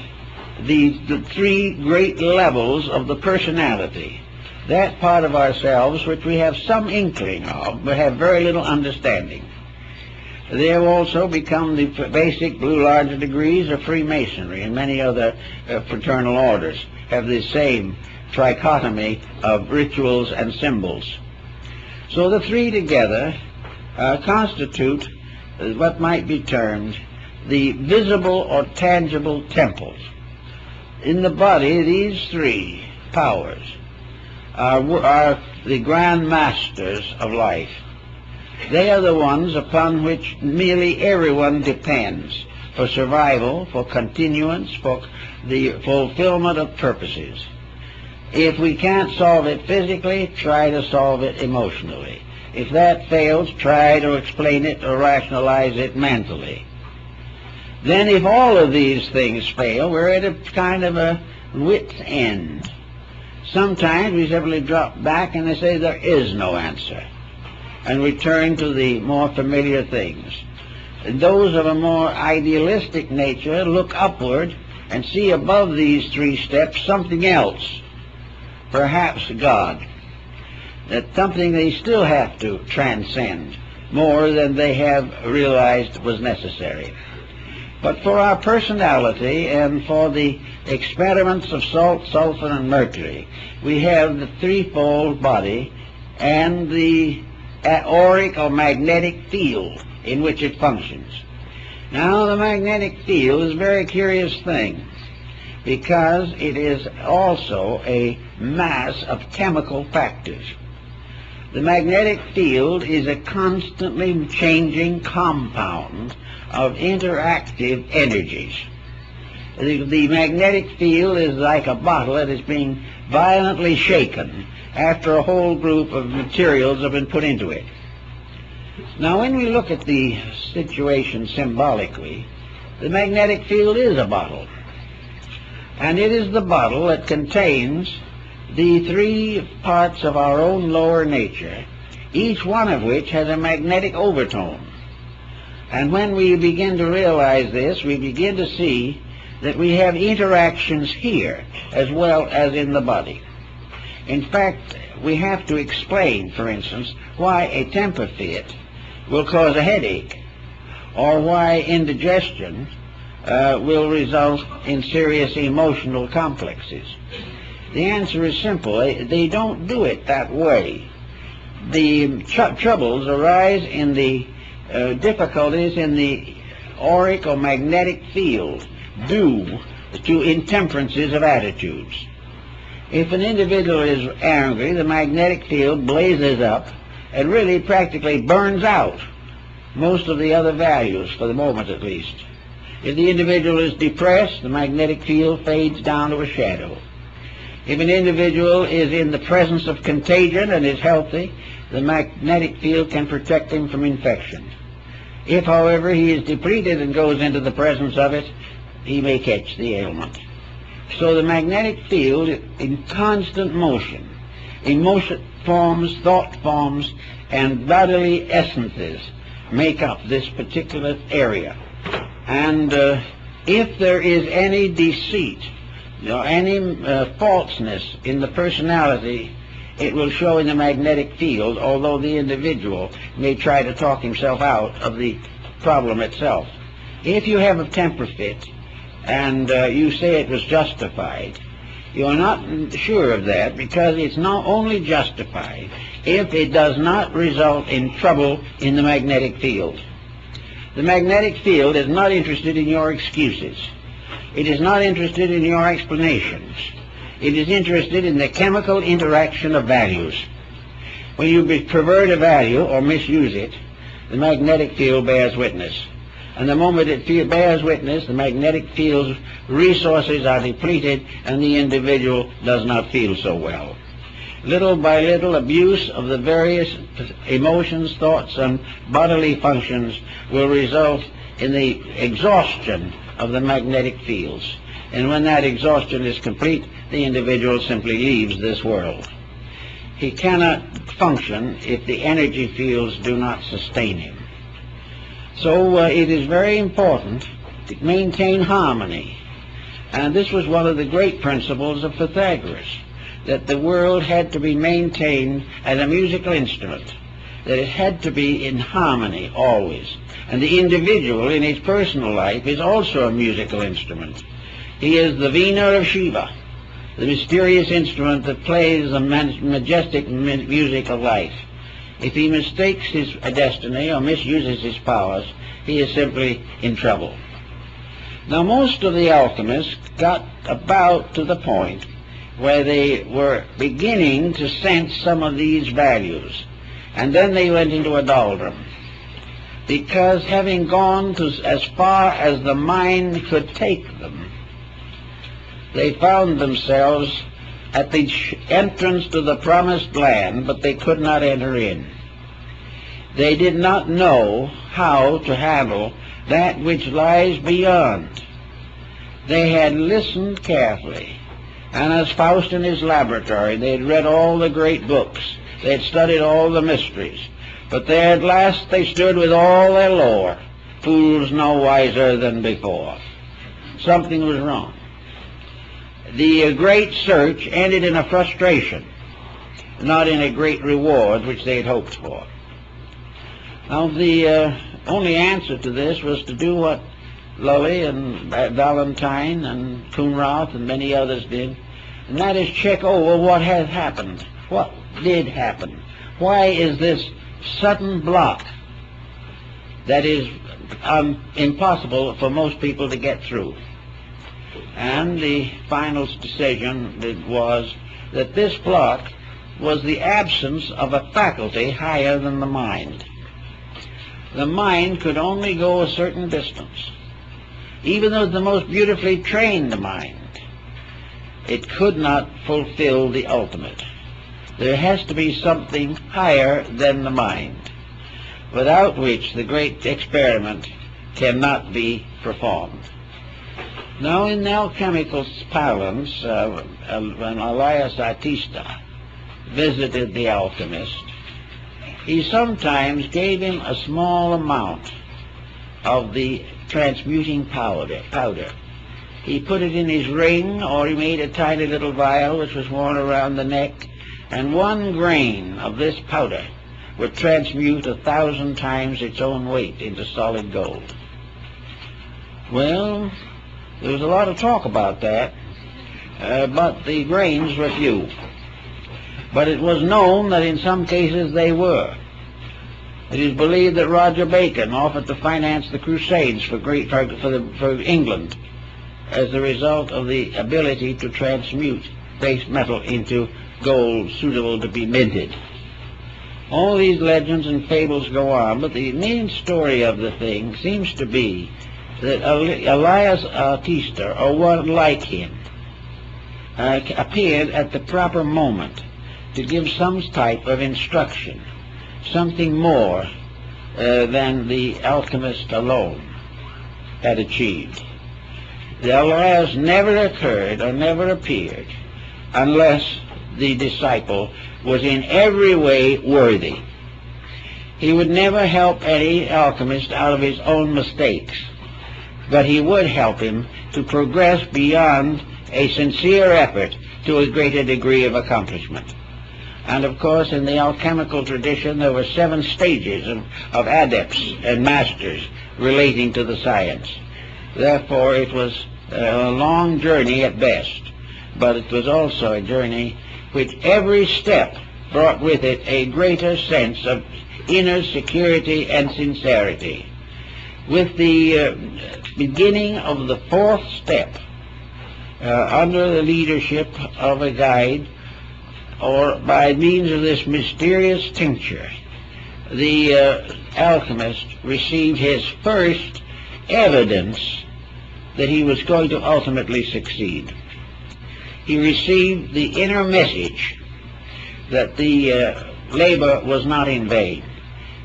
the three great levels of the personality, that part of ourselves which we have some inkling of, but have very little understanding. They have also become the basic blue large degrees of Freemasonry, and many other fraternal orders have the same trichotomy of rituals and symbols. So the three together constitute what might be termed the visible or tangible temples. In the body, these three powers are the grand masters of life. They are the ones upon which nearly everyone depends for survival, for continuance, for the fulfillment of purposes. If we can't solve it physically, try to solve it emotionally. If that fails, try to explain it or rationalize it mentally. Then if all of these things fail, we're at a kind of a wit's end. Sometimes we simply drop back and they say there is no answer, and return to the more familiar things. And those of a more idealistic nature look upward and see above these three steps something else, perhaps God. That's something they still have to transcend more than they have realized was necessary. But for our personality and for the experiments of salt, sulfur, and mercury, we have the threefold body and the auric or magnetic field in which it functions. Now, the magnetic field is a very curious thing, because it is also a mass of chemical factors. The magnetic field is a constantly changing compound of interactive energies. The magnetic field is like a bottle that is being violently shaken after a whole group of materials have been put into it. Now, when we look at the situation symbolically, the magnetic field is a bottle. And it is the bottle that contains the three parts of our own lower nature, each one of which has a magnetic overtone. And when we begin to realize this, we begin to see that we have interactions here as well as in the body. In fact, we have to explain, for instance, why a temper fit will cause a headache, or why indigestion will result in serious emotional complexes. The answer is simple. They don't do it that way. The troubles arise in the difficulties in the auric or magnetic field due to intemperances of attitudes. If an individual is angry, the magnetic field blazes up and really practically burns out most of the other values, for the moment at least. If the individual is depressed, the magnetic field fades down to a shadow. If an individual is in the presence of contagion and is healthy, the magnetic field can protect him from infection. If, however, he is depleted and goes into the presence of it, he may catch the ailment. So the magnetic field, in constant motion, emotion forms, thought forms, and bodily essences make up this particular area. And if there is any deceit, any falseness in the personality, it will show in the magnetic field, although the individual may try to talk himself out of the problem itself. If you have a temper fit and you say it was justified, you are not sure of that, because it's not only justified if it does not result in trouble in the magnetic field. The magnetic field is not interested in your excuses. It is not interested in your explanations. It is interested in the chemical interaction of values. When you pervert a value or misuse it, the magnetic field bears witness. And the moment it bears witness, the magnetic field's resources are depleted and the individual does not feel so well. Little by little, abuse of the various emotions, thoughts, and bodily functions will result in the exhaustion of the magnetic fields. And when that exhaustion is complete, the individual simply leaves this world. He cannot function if the energy fields do not sustain him. So it is very important to maintain harmony. And this was one of the great principles of Pythagoras, that the world had to be maintained as a musical instrument, that it had to be in harmony always. And the individual in his personal life is also a musical instrument. He is the Veena of Shiva, the mysterious instrument that plays the majestic music of life. If he mistakes his destiny or misuses his powers, he is simply in trouble. Now, most of the alchemists got about to the point where they were beginning to sense some of these values, and then they went into a doldrum, because having gone to as far as the mind could take them, they found themselves at the entrance to the promised land, but they could not enter in. They did not know how to handle that which lies beyond. They had listened carefully, and as Faust in his laboratory, they had read all the great books, they had studied all the mysteries, but there at last they stood with all their lore, fools no wiser than before. Something was wrong. The great search ended in a frustration, not in a great reward which they had hoped for. Now, the only answer to this was to do what Lully and Valentine and Coonrath and many others did, and that is check over what has happened. What did happen? Why is this sudden block that is impossible for most people to get through? And the final decision was that this block was the absence of a faculty higher than the mind. The mind could only go a certain distance. Even though the most beautifully trained mind, it could not fulfill the ultimate. There has to be something higher than the mind, without which the great experiment cannot be performed. Now, in alchemical parlance, when Elias Artista visited the alchemist, he sometimes gave him a small amount of the transmuting powder. He put it in his ring, or he made a tiny little vial which was worn around the neck, and 1 grain of this powder would transmute 1,000 times its own weight into solid gold. Well, there was a lot of talk about that, but the grains were few. But it was known that in some cases they were. It is believed that Roger Bacon offered to finance the Crusades for England as a result of the ability to transmute base metal into gold suitable to be minted. All these legends and fables go on, but the main story of the thing seems to be that Elias Artista, or one like him, appeared at the proper moment to give some type of instruction, something more than the alchemist alone had achieved. The Elias never occurred or never appeared unless the disciple was in every way worthy. He would never help any alchemist out of his own mistakes, but he would help him to progress beyond a sincere effort to a greater degree of accomplishment. And of course, in the alchemical tradition, there were 7 stages of adepts and masters relating to the science. Therefore, it was a long journey at best, but it was also a journey which every step brought with it a greater sense of inner security and sincerity. With the beginning of the 4th step, under the leadership of a guide, or by means of this mysterious tincture, the alchemist received his first evidence that he was going to ultimately succeed. He received the inner message that the labor was not in vain.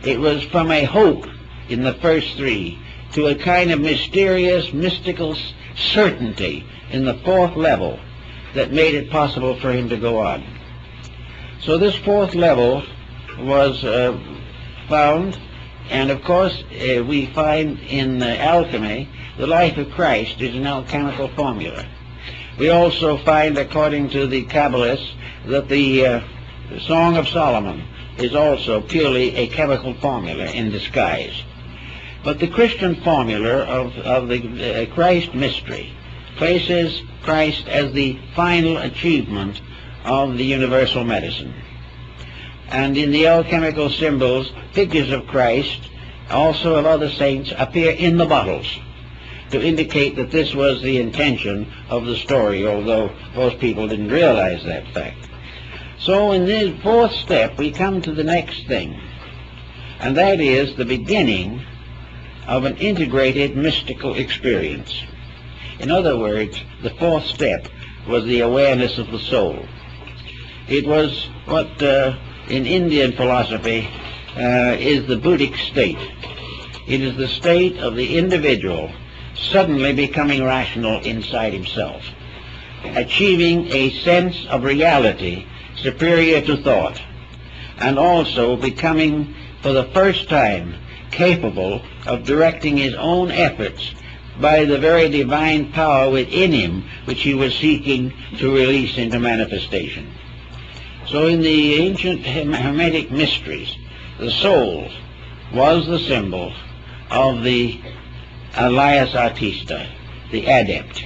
It was from a hope in the first 3 to a kind of mysterious, mystical certainty in the 4th level that made it possible for him to go on. So this 4th level was found, and of course we find in alchemy the life of Christ is an alchemical formula. We also find, according to the Kabbalists, that the Song of Solomon is also purely a chemical formula in disguise. But the Christian formula of the Christ mystery places Christ as the final achievement of the universal medicine. And in the alchemical symbols, figures of Christ, also of other saints, appear in the bottles to indicate that this was the intention of the story, although most people didn't realize that fact. So in the 4th step, we come to the next thing, and that is the beginning of an integrated mystical experience. In other words, the 4th step was the awareness of the soul. It was what in Indian philosophy is the Buddhic state. It is the state of the individual suddenly becoming rational inside himself, achieving a sense of reality superior to thought, and also becoming for the first time capable of directing his own efforts by the very divine power within him which he was seeking to release into manifestation. So in the ancient Hermetic mysteries, the soul was the symbol of the Elias Artista, the adept.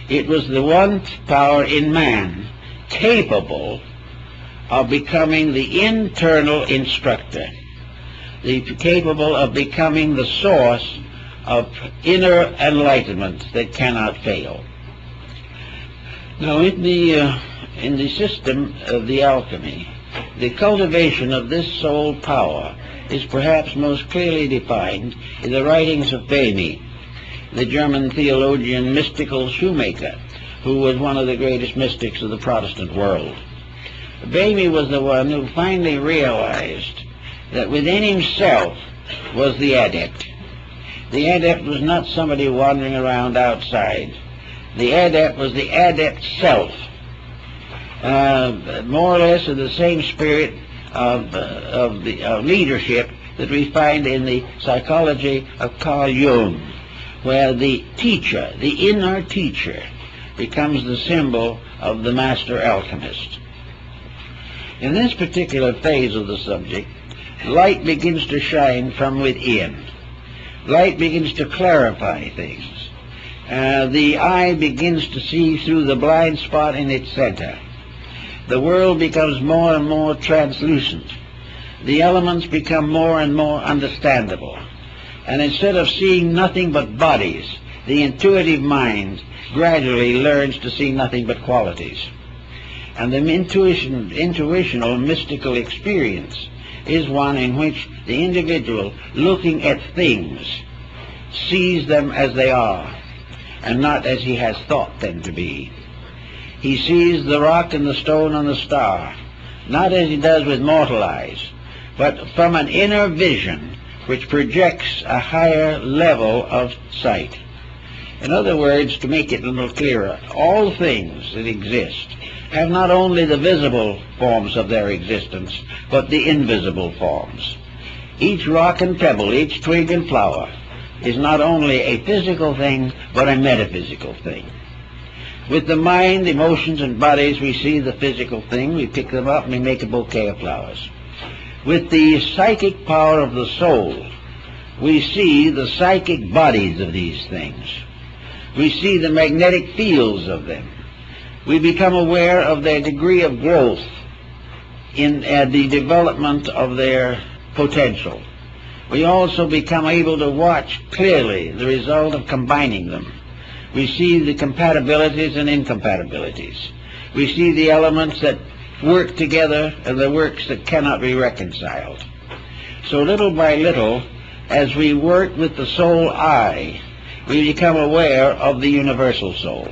It was the one power in man capable of becoming the internal instructor, capable of becoming the source of inner enlightenment that cannot fail. Now, in the In the system of the alchemy, the cultivation of this soul power is perhaps most clearly defined in the writings of Böhme, the German theologian, mystical shoemaker, who was one of the greatest mystics of the Protestant world. Böhme was the one who finally realized that within himself was the adept. The adept was not somebody wandering around outside. The adept was the adept self, more or less in the same spirit of leadership that we find in the psychology of Carl Jung, where the teacher, the inner teacher, becomes the symbol of the master alchemist. In this particular phase of the subject, light begins to shine from within. Light begins to clarify things. The eye begins to see through the blind spot in its center. The world becomes more and more translucent. The elements become more and more understandable. And instead of seeing nothing but bodies, the intuitive mind gradually learns to see nothing but qualities. And the intuitional mystical experience is one in which the individual, looking at things, sees them as they are, and not as he has thought them to be. He sees the rock and the stone and the star, not as he does with mortal eyes, but from an inner vision which projects a higher level of sight. In other words, to make it a little clearer, all things that exist have not only the visible forms of their existence, but the invisible forms. Each rock and pebble, each twig and flower is not only a physical thing, but a metaphysical thing. With the mind, emotions, and bodies, we see the physical thing, we pick them up, and we make a bouquet of flowers. With the psychic power of the soul, we see the psychic bodies of these things. We see the magnetic fields of them. We become aware of their degree of growth in the development of their potential. We also become able to watch clearly the result of combining them. We see the compatibilities and incompatibilities. We see the elements that work together and the works that cannot be reconciled. So little by little, as we work with the soul eye, we become aware of the universal soul.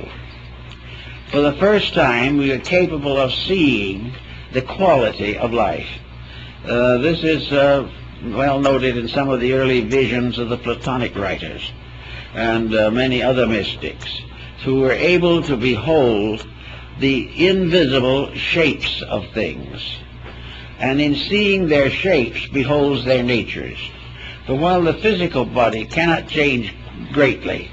For the first time, we are capable of seeing the quality of life. This is well noted in some of the early visions of the Platonic writers and many other mystics who were able to behold the invisible shapes of things, and in seeing their shapes beholds their natures. For while the physical body cannot change greatly,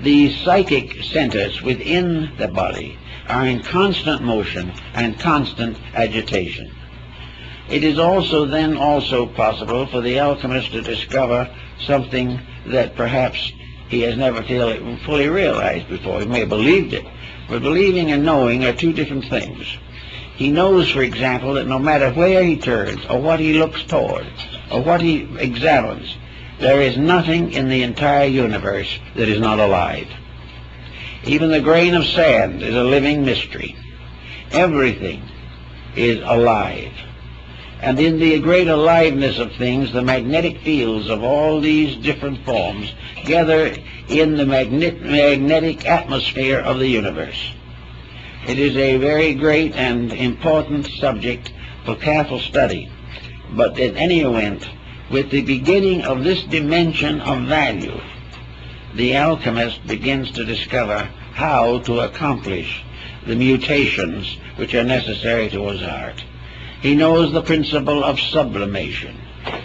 the psychic centers within the body are in constant motion and constant agitation. It is also then possible for the alchemist to discover something that perhaps he has never fully realized before. He may have believed it, but believing and knowing are two different things. He knows, for example, that no matter where he turns or what he looks toward or what he examines, there is nothing in the entire universe that is not alive. Even the grain of sand is a living mystery. Everything is alive. And in the great aliveness of things, the magnetic fields of all these different forms gather in the magnetic atmosphere of the universe. It is a very great and important subject for careful study. But in any event, with the beginning of this dimension of value, the alchemist begins to discover how to accomplish the mutations which are necessary to his art. He knows the principle of sublimation.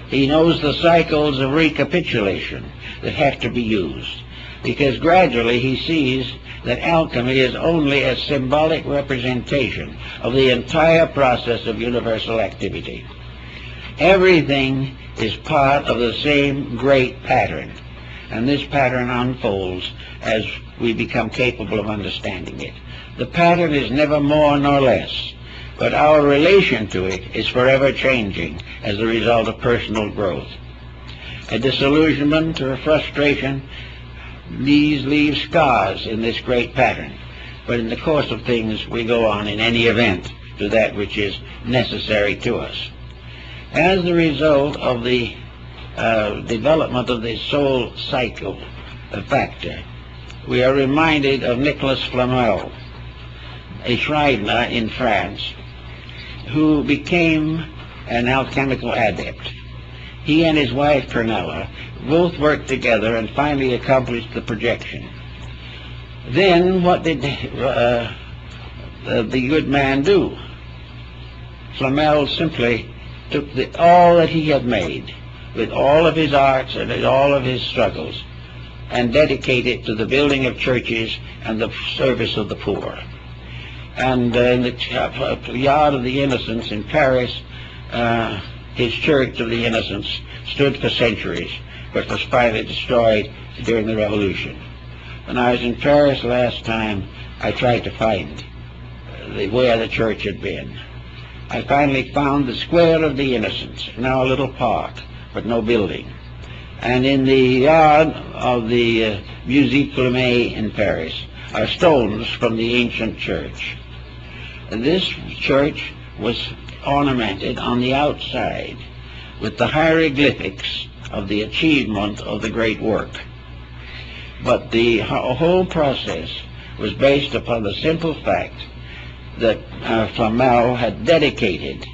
He knows the cycles of recapitulation that have to be used, because gradually he sees that alchemy is only a symbolic representation of the entire process of universal activity. Everything is part of the same great pattern, and this pattern unfolds as we become capable of understanding it. The pattern is never more nor less, but our relation to it is forever changing as a result of personal growth. A disillusionment or a frustration, these leave scars in this great pattern. but in the course of things we go on in any event to that which is necessary to us. As the result of the development of the soul cycle factor, we are reminded of Nicolas Flamel, a Shriner in France, who became an alchemical adept. He and his wife Pernella both worked together and finally accomplished the projection. Then what did the good man do? Flamel simply took all that he had made, with all of his arts and all of his struggles, and dedicated it to the building of churches and the service of the poor. And in the Yard of the Innocents in Paris, his Church of the Innocents stood for centuries, but was finally destroyed during the Revolution. When I was in Paris last time, I tried to find where the church had been. I finally found the Square of the Innocents, now a little park, but no building. And in the yard of the Musée Clément in Paris are stones from the ancient church. And this church was ornamented on the outside with the hieroglyphics of the achievement of the great work. But the whole process was based upon the simple fact that Flamel had dedicated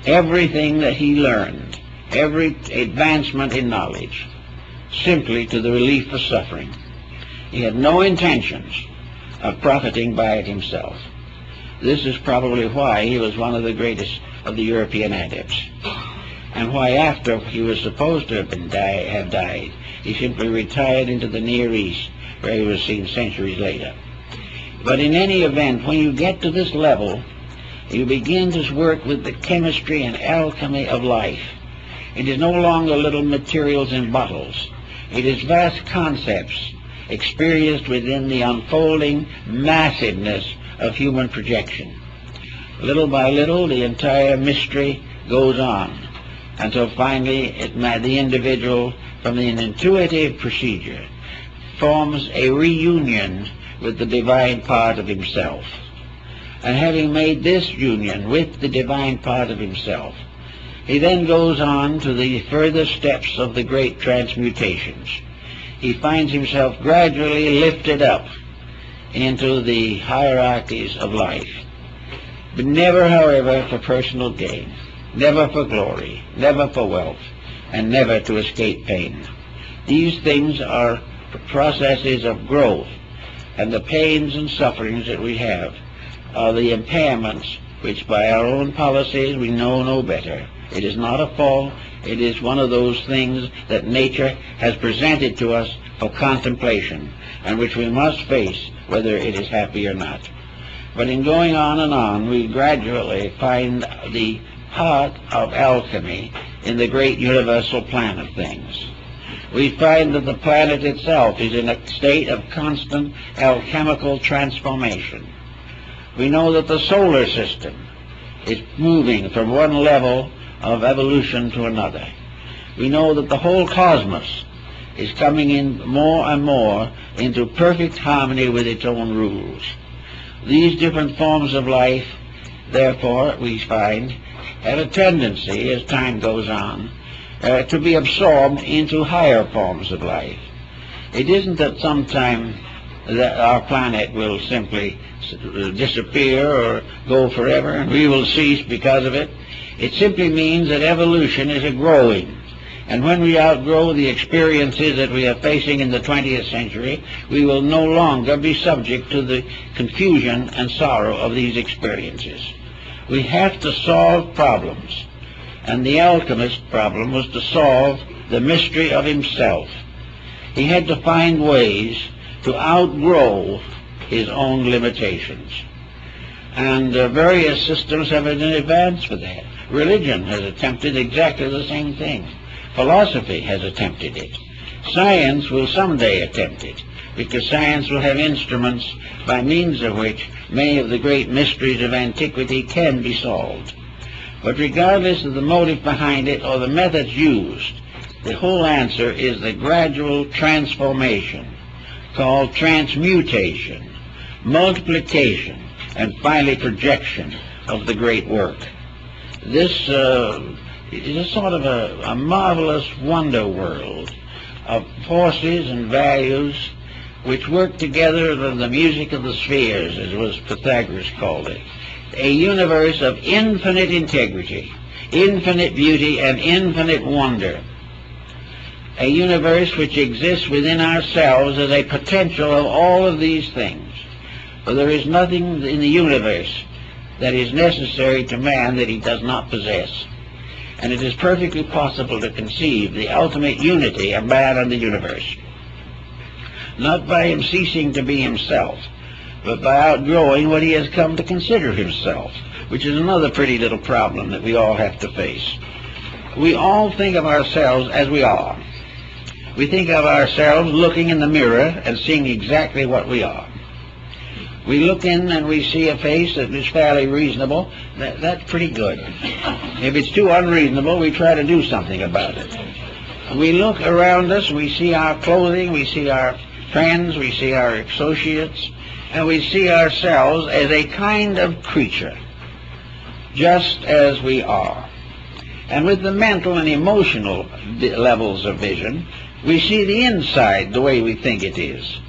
everything that he learned, every advancement in knowledge, simply to the relief of suffering. He had no intentions of profiting by it himself. This is probably why he was one of the greatest of the European adepts, and why after he was supposed to have died, he simply retired into the Near East, where he was seen centuries later. But in any event, when you get to this level, you begin to work with the chemistry and alchemy of life. It is no longer little materials in bottles. It is vast concepts experienced within the unfolding massiveness of human projection. Little by little, the entire mystery goes on, until finally the individual, from an intuitive procedure, forms a reunion with the divine part of himself. And having made this union with the divine part of himself, he then goes on to the further steps of the great transmutations. He finds himself gradually lifted up into the hierarchies of life, but never, however, for personal gain, never for glory, never for wealth, and never to escape pain. These things are processes of growth, and the pains and sufferings that we have are the impairments which by our own policies we know no better. It is not a fault. It is one of those things that nature has presented to us for contemplation, and which we must face whether it is happy or not. But in going on and on, we gradually find the part of alchemy in the great universal plan of things. We find that the planet itself is in a state of constant alchemical transformation. We know that the solar system is moving from one level of evolution to another. We know that the whole cosmos is coming in more and more into perfect harmony with its own rules. These different forms of life, therefore, we find, have a tendency, as time goes on, to be absorbed into higher forms of life. It isn't that sometime that our planet will simply disappear or go forever and we will cease because of it. It simply means that evolution is a growing. And when we outgrow the experiences that we are facing in the 20th century, we will no longer be subject to the confusion and sorrow of these experiences. We have to solve problems. And the alchemist's problem was to solve the mystery of himself. He had to find ways to outgrow his own limitations. And various systems have been advanced for that. Religion has attempted exactly the same thing. Philosophy has attempted it. Science will someday attempt it, because science will have instruments by means of which many of the great mysteries of antiquity can be solved. But regardless of the motive behind it or the methods used, the whole answer is the gradual transformation, called transmutation, multiplication, and finally projection of the great work. This is a sort of a marvelous wonder world of forces and values which work together in the music of the spheres, as was Pythagoras called it. A universe of infinite integrity, infinite beauty, and infinite wonder. A universe which exists within ourselves as a potential of all of these things. For there is nothing in the universe that is necessary to man that he does not possess. And it is perfectly possible to conceive the ultimate unity of man and the universe, not by him ceasing to be himself, but by outgrowing what he has come to consider himself, which is another pretty little problem that we all have to face. We all think of ourselves as we are. We think of ourselves looking in the mirror and seeing exactly what we are. We look in and we see a face that is fairly reasonable. That's pretty good. If it's too unreasonable, we try to do something about it. We look around us, we see our clothing, we see our friends, we see our associates, and we see ourselves as a kind of creature, just as we are. And with the mental and emotional levels of vision, we see the inside the way we think it is.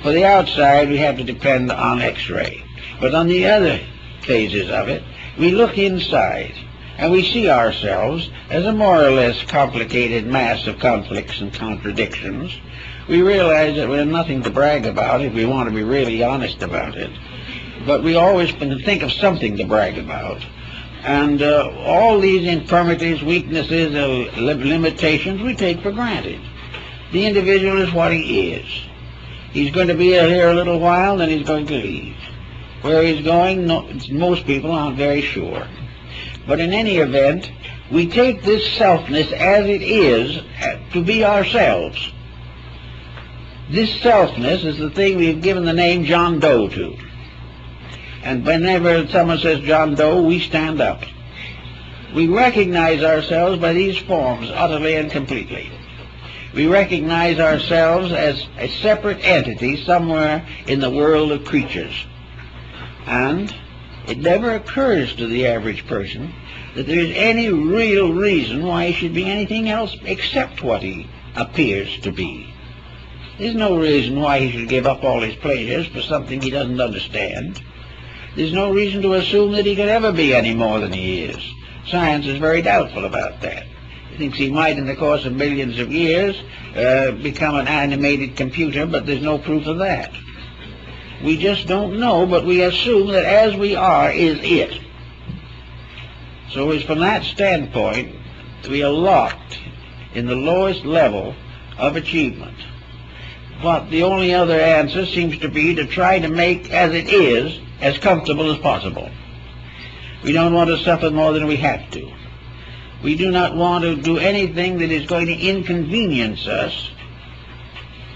For the outside, we have to depend on X-ray. But on the other phases of it, we look inside, and we see ourselves as a more or less complicated mass of conflicts and contradictions. We realize that we have nothing to brag about if we want to be really honest about it. But we always think of something to brag about. And all these infirmities, weaknesses, limitations, we take for granted. The individual is what he is. He's going to be here a little while, then he's going to leave. Where he's going, most people aren't very sure. But in any event, we take this selfness as it is to be ourselves. This selfness is the thing we've given the name John Doe to. And whenever someone says John Doe, we stand up. We recognize ourselves by these forms utterly and completely. We recognize ourselves as a separate entity somewhere in the world of creatures. And it never occurs to the average person that there is any real reason why he should be anything else except what he appears to be. There's no reason why he should give up all his pleasures for something he doesn't understand. There's no reason to assume that he could ever be any more than he is. Science is very doubtful about that. He thinks he might, in the course of millions of years, become an animated computer, but there's no proof of that. We just don't know, but we assume that as we are is it. So it's from that standpoint we are locked in the lowest level of achievement. But the only other answer seems to be to try to make as it is as comfortable as possible. We don't want to suffer more than we have to. We do not want to do anything that is going to inconvenience us.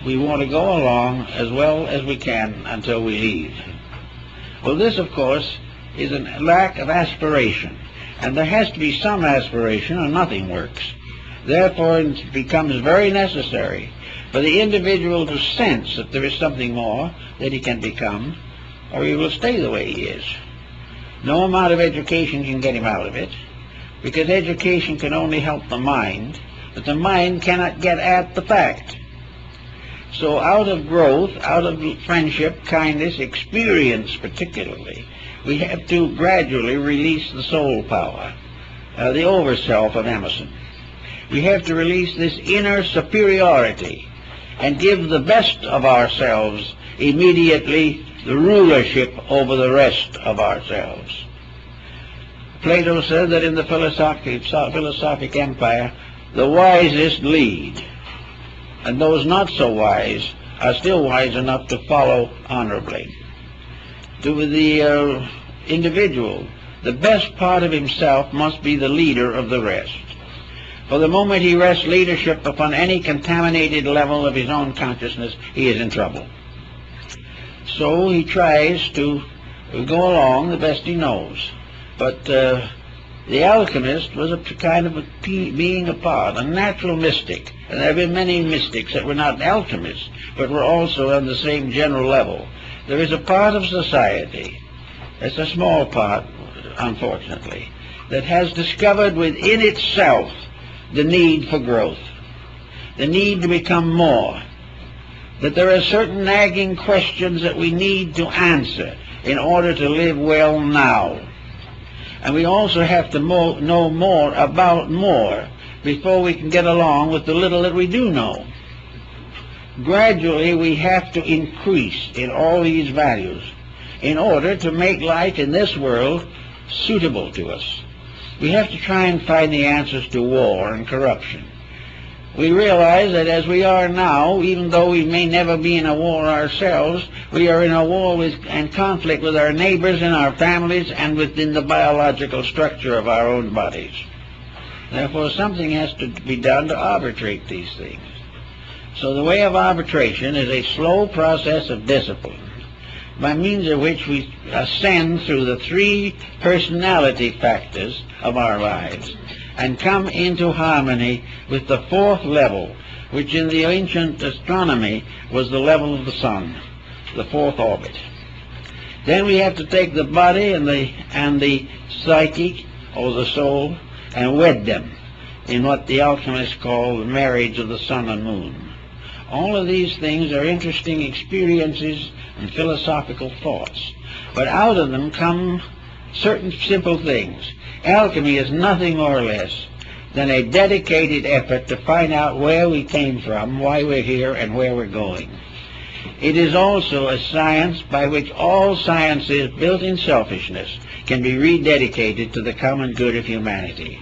We want to go along as well as we can until we leave. Well, this, of course, is a lack of aspiration. And there has to be some aspiration or nothing works. Therefore, it becomes very necessary for the individual to sense that there is something more that he can become, or he will stay the way he is. No amount of education can get him out of it, because education can only help the mind, but the mind cannot get at the fact. So out of growth, out of friendship, kindness, experience particularly, we have to gradually release the soul power, the overself of Emerson. We have to release this inner superiority and give the best of ourselves immediately the rulership over the rest of ourselves. Plato said that in the philosophic empire, the wisest lead, and those not so wise are still wise enough to follow honorably. To the individual, the best part of himself must be the leader of the rest. For the moment he rests leadership upon any contaminated level of his own consciousness, he is in trouble. So he tries to go along the best he knows. But the alchemist was a kind of a being apart, a natural mystic. And there have been many mystics that were not alchemists, but were also on the same general level. There is a part of society, it's a small part, unfortunately, that has discovered within itself the need for growth, the need to become more, that there are certain nagging questions that we need to answer in order to live well now. And we also have to know more about more before we can get along with the little that we do know. Gradually, we have to increase in all these values in order to make life in this world suitable to us. We have to try and find the answers to war and corruption. We realize that as we are now, even though we may never be in a war ourselves, we are in a war and conflict with our neighbors and our families and within the biological structure of our own bodies. Therefore, something has to be done to arbitrate these things. So the way of arbitration is a slow process of discipline, by means of which we ascend through the three personality factors of our lives and come into harmony with the fourth level, which in the ancient astronomy was the level of the sun, the fourth orbit. Then we have to take the body and the psychic, or the soul, and wed them in what the alchemists call the marriage of the sun and moon. All of these things are interesting experiences and philosophical thoughts, but out of them come certain simple things. Alchemy is nothing more or less than a dedicated effort to find out where we came from, why we're here, and where we're going. It is also a science by which all sciences built in selfishness can be rededicated to the common good of humanity.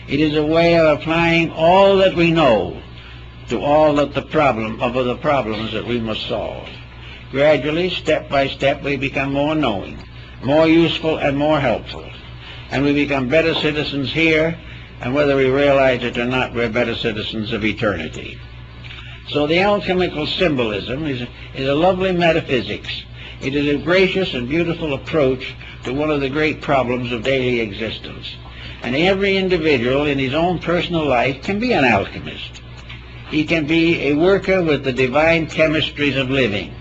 It is a way of applying all that we know to all of the problems that we must solve. Gradually, step by step, we become more knowing, more useful, and more helpful. And we become better citizens here, and whether we realize it or not, we're better citizens of eternity. So the alchemical symbolism is a lovely metaphysics. It is a gracious and beautiful approach to one of the great problems of daily existence. And every individual in his own personal life can be an alchemist. He can be a worker with the divine chemistries of living.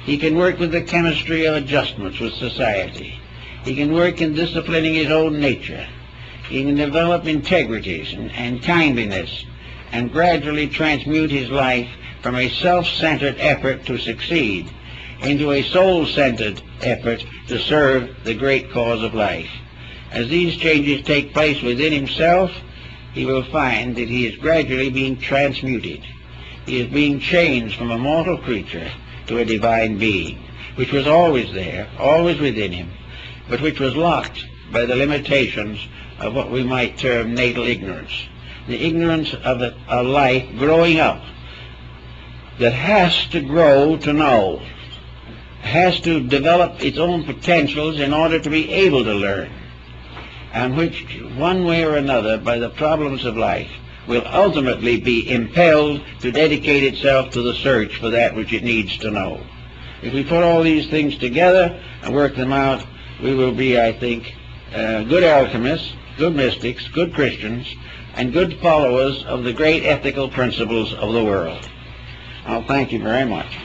He can work with the chemistry of adjustments with society. He can work in disciplining his own nature. He can develop integrities and kindliness and gradually transmute his life from a self-centered effort to succeed into a soul-centered effort to serve the great cause of life. As these changes take place within himself, he will find that he is gradually being transmuted. He is being changed from a mortal creature to a divine being, which was always there, always within him, but which was locked by the limitations of what we might term natal ignorance, the ignorance of a life growing up that has to grow to know, has to develop its own potentials in order to be able to learn, and which, one way or another, by the problems of life, will ultimately be impelled to dedicate itself to the search for that which it needs to know. If we put all these things together and work them out, we will be, I think, good alchemists, good mystics, good Christians, and good followers of the great ethical principles of the world. I'll thank you very much.